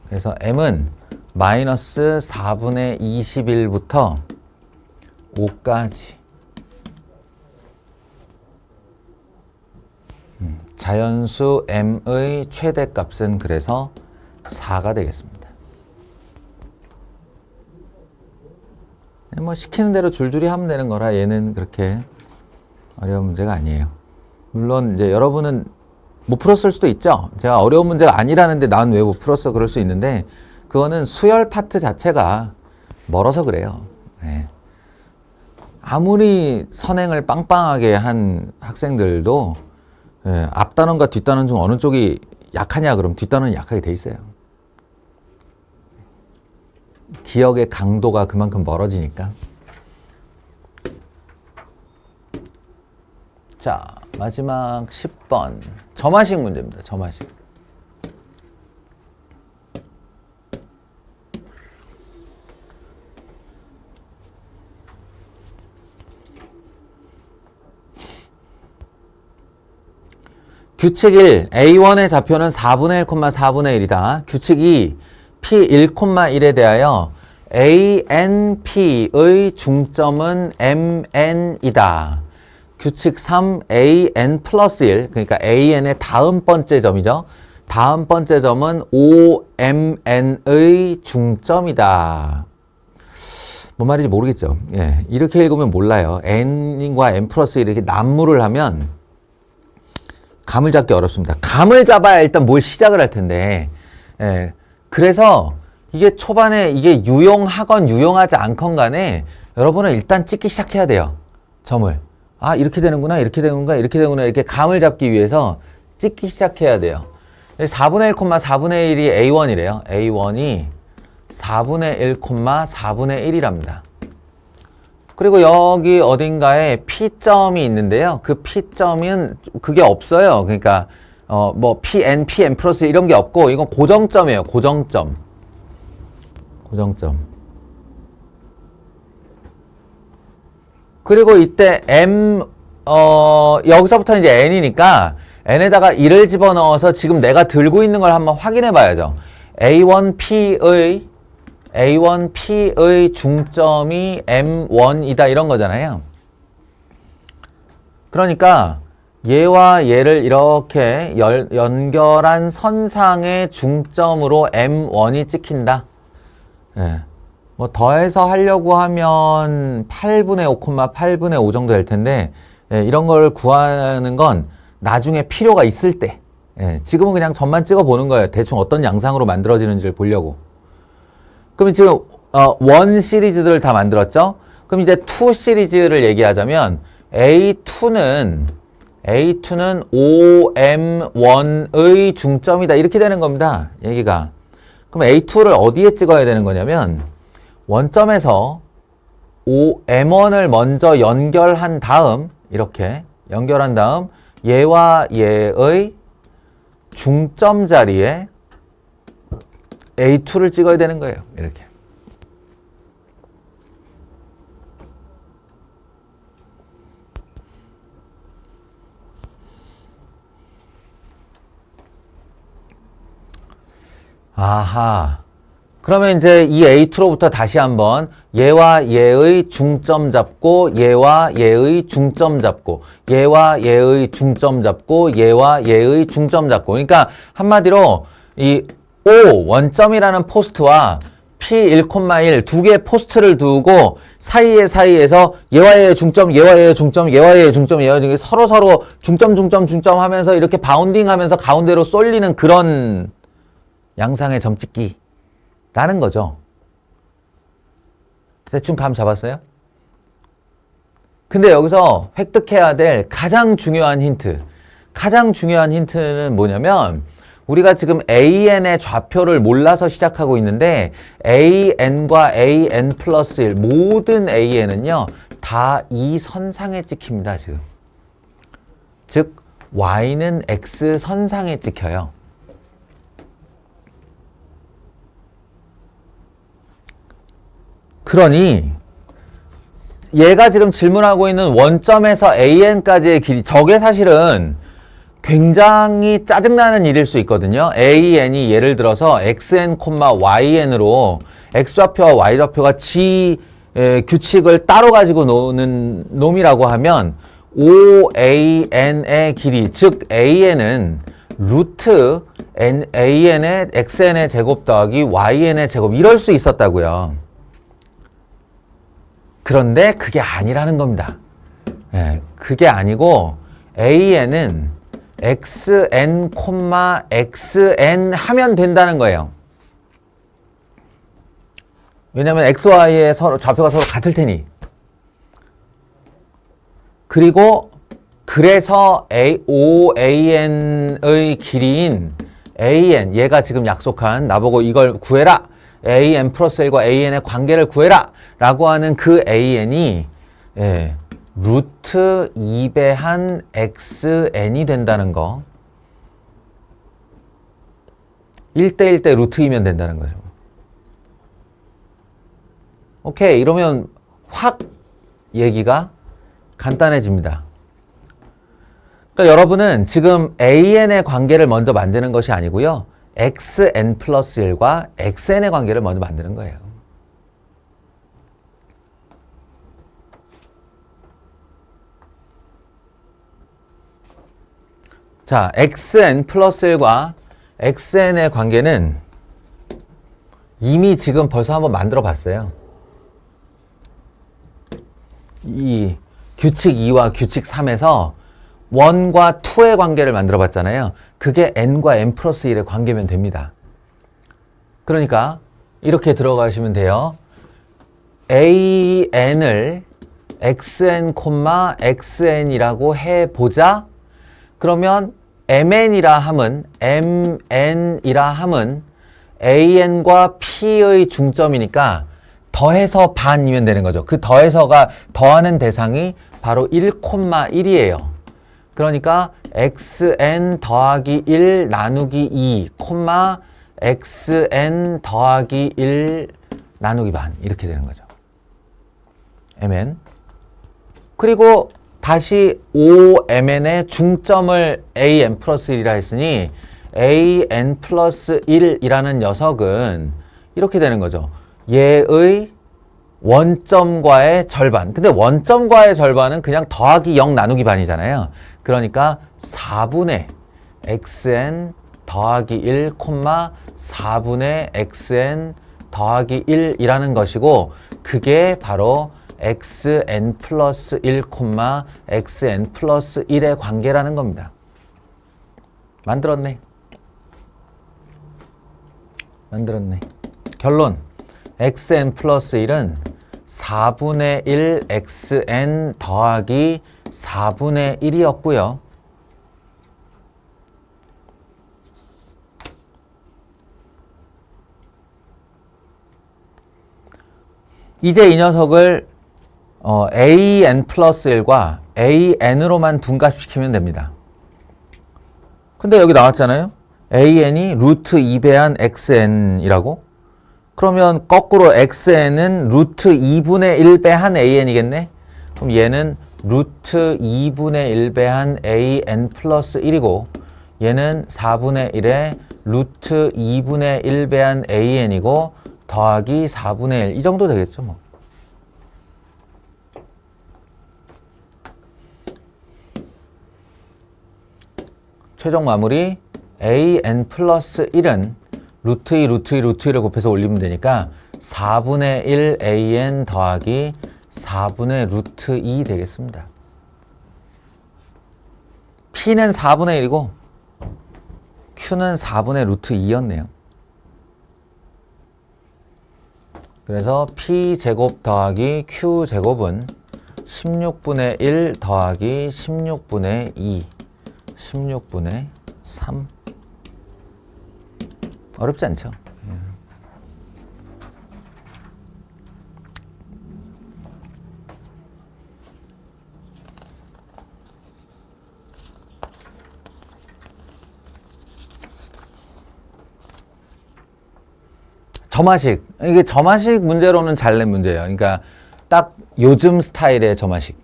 그래서 m은 마이너스 4분의 21부터 5까지 자연수 m의 최대값은 그래서 4가 되겠습니다. 뭐 시키는 대로 줄줄이 하면 되는 거라 얘는 그렇게 어려운 문제가 아니에요. 물론 이제 여러분은 못 풀었을 수도 있죠. 제가 어려운 문제가 아니라는데 난 왜 못 풀었어 그럴 수 있는데 그거는 수열 파트 자체가 멀어서 그래요. 네. 아무리 선행을 빵빵하게 한 학생들도 예, 앞단원과 뒷단원 중 어느 쪽이 약하냐 그럼 뒷단원이 약하게 돼 있어요. 기억의 강도가 그만큼 멀어지니까. 자, 마지막 10번 점화식 문제입니다. 점화식. 규칙 1, A1의 좌표는 4분의 1, 4분의 1이다. 규칙 2, P1, 1에 대하여 ANP의 중점은 MN이다. 규칙 3, AN 플러스 1, 그러니까 AN의 다음 번째 점이죠. 다음 번째 점은 OMN의 중점이다. 뭔 말인지 모르겠죠. 예, 이렇게 읽으면 몰라요. N과 N 플러스 1 이렇게 난무를 하면 감을 잡기 어렵습니다. 감을 잡아야 일단 뭘 시작을 할 텐데, 예, 그래서 이게 초반에 이게 유용하건 유용하지 않건 간에 여러분은 일단 찍기 시작해야 돼요. 점을. 아, 이렇게 되는구나, 이렇게 되는구나, 이렇게 되는구나, 이렇게 감을 잡기 위해서 찍기 시작해야 돼요. 4분의 1, 4분의 1이 A1이래요. A1이 4분의 1, 4분의 1이랍니다. 그리고 여기 어딘가에 P점이 있는데요. 그 P점은 그게 없어요. 그러니까 뭐 PN 플러스 이런 게 없고 이건 고정점이에요. 고정점. 고정점. 그리고 이때 M 여기서부터 이제 N이니까 N에다가 1을 집어넣어서 지금 내가 들고 있는 걸 한번 확인해 봐야죠. A1P의 중점이 M1이다 이런 거잖아요. 그러니까 얘와 얘를 이렇게 연결한 선상의 중점으로 M1이 찍힌다. 예. 뭐 더해서 하려고 하면 8분의 5, 8분의 5 정도 될 텐데 예, 이런 걸 구하는 건 나중에 필요가 있을 때 예, 지금은 그냥 점만 찍어 보는 거예요. 대충 어떤 양상으로 만들어지는지를 보려고. 그럼 지금 1 시리즈들을 다 만들었죠? 그럼 이제 2 시리즈를 얘기하자면 A2는 OM1의 중점이다. 이렇게 되는 겁니다. 얘기가. 그럼 A2를 어디에 찍어야 되는 거냐면 원점에서 M1을 먼저 연결한 다음 이렇게 연결한 다음 얘와 얘의 중점 자리에 A2를 찍어야 되는 거예요. 이렇게. 아하. 그러면 이제 이 A2로부터 다시 한번 얘와 얘의 중점 잡고 얘와 얘의 중점 잡고 얘와 얘의 중점 잡고 얘와 얘의 중점 잡고 그러니까 한마디로 이 O 원점이라는 포스트와 P1,1 두 개의 포스트를 두고 사이에서 얘와 얘의 중점, 얘와 얘의 중점, 얘와 얘의 중점, 얘와 얘의 서로 중점 하면서 이렇게 바운딩 하면서 가운데로 쏠리는 그런 양상의 점찍기라는 거죠. 대충 감 잡았어요? 근데 여기서 획득해야 될 가장 중요한 힌트는 뭐냐면 우리가 지금 AN의 좌표를 몰라서 시작하고 있는데 AN과 AN 플러스 1 모든 AN은요 다 이 선상에 찍힙니다. 지금 즉 Y는 X 선상에 찍혀요. 그러니 얘가 지금 질문하고 있는 원점에서 AN까지의 길이, 저게 사실은 굉장히 짜증나는 일일 수 있거든요. AN이 예를 들어서 XN, YN으로 X좌표와 Y좌표가 규칙을 따로 가지고 노는 놈이라고 하면 OAN의 길이, 즉 AN은 루트 AN의 XN의 제곱 더하기 YN의 제곱, 이럴 수 있었다고요. 그런데 그게 아니라는 겁니다. 예, 그게 아니고 AN은 XN, XN 하면 된다는 거예요. 왜냐하면 XY의 좌표가 서로 같을 테니. 그리고 그래서 OAN의 길이인 AN, 얘가 지금 약속한, 나보고 이걸 구해라, AN 플러스 1과 AN의 관계를 구해라 라고 하는 그 AN이 루트 2배한 XN이 된다는 거. 1대1 대 루트 2면 된다는 거죠. 오케이, 이러면 확 얘기가 간단해집니다. 그러니까 여러분은 지금 AN의 관계를 먼저 만드는 것이 아니고요. XN 플러스 1과 XN의 관계를 먼저 만드는 거예요. 자, XN 플러스 1과 XN의 관계는 이미 지금 벌써 한번 만들어 봤어요. 이 규칙 2와 규칙 3에서 1과 2의 관계를 만들어 봤잖아요. 그게 n과 n 플러스 1의 관계면 됩니다. 그러니까 이렇게 들어가시면 돼요. AN을 XN, XN이라고 해보자. 그러면 MN이라 함은 AN과 P의 중점이니까 더해서 반이면 되는 거죠. 그 더해서가 더하는 대상이 바로 1,1이에요. 그러니까 XN 더하기 1 나누기 2, XN 더하기 1 나누기 반, 이렇게 되는 거죠. MN. 그리고 다시 OMN의 중점을 AN 플러스 1이라 했으니 AN 플러스 1이라는 녀석은 이렇게 되는 거죠. 얘의 원점과의 절반. 근데 원점과의 절반은 그냥 더하기 0 나누기 반이잖아요. 그러니까 4분의 XN 더하기 1, 4분의 XN 더하기 1이라는 것이고, 그게 바로 XN 플러스 1, XN 플러스 1의 관계라는 겁니다. 만들었네. 결론. XN 플러스 1은 4분의 1 XN 더하기 4분의 1이었고요. 이제 이 녀석을 AN 플러스 1과 AN으로만 둔갑시키면 됩니다. 근데 여기 나왔잖아요. AN이 루트 2배한 XN이라고? 그러면 거꾸로 XN은 루트 2분의 1배한 AN이겠네? 그럼 얘는 루트 2분의 1배한 AN 플러스 1이고, 얘는 4분의 1에 루트 2분의 1배한 AN이고, 더하기 4분의 1. 이 정도 되겠죠, 뭐. 최종 마무리 AN 플러스 1은 루트 2, 루트 2, 루트 2를 곱해서 올리면 되니까 4분의 1 AN 더하기 4분의 루트 2 되겠습니다. P는 4분의 1이고 Q는 4분의 루트 2였네요. 그래서 P제곱 더하기 Q제곱은 16분의 1 더하기 16분의 2, 16분의 3. 어렵지 않죠? 점화식. 이게 점화식 문제로는 잘 낸 문제예요. 그러니까 딱 요즘 스타일의 점화식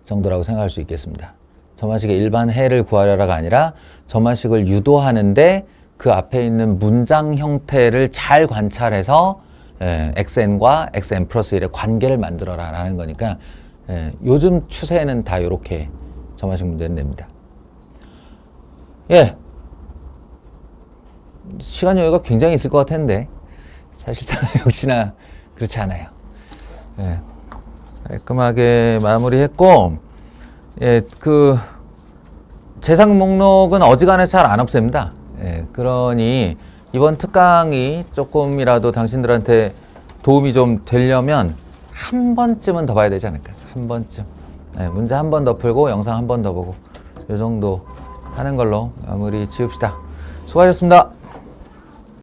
정도라고 생각할 수 있겠습니다. 점화식의 일반 해를 구하려라가 아니라 점화식을 유도하는데 그 앞에 있는 문장 형태를 잘 관찰해서 xn과 xn 플러스 1의 관계를 만들어라 라는 거니까 요즘 추세는 다 이렇게 점화식 문제는 냅니다. 예. 시간 여유가 굉장히 있을 것 같았는데 사실상 역시나 그렇지 않아요. 예, 깔끔하게 마무리했고, 예, 그 재상 목록은 어지간해서 잘 안 없앱니다. 예, 그러니 이번 특강이 조금이라도 당신들한테 도움이 좀 되려면 한 번쯤은 더 봐야 되지 않을까? 한 번쯤. 예, 문제 한 번 더 풀고 영상 한 번 더 보고 이 정도 하는 걸로 마무리 지읍시다. 수고하셨습니다.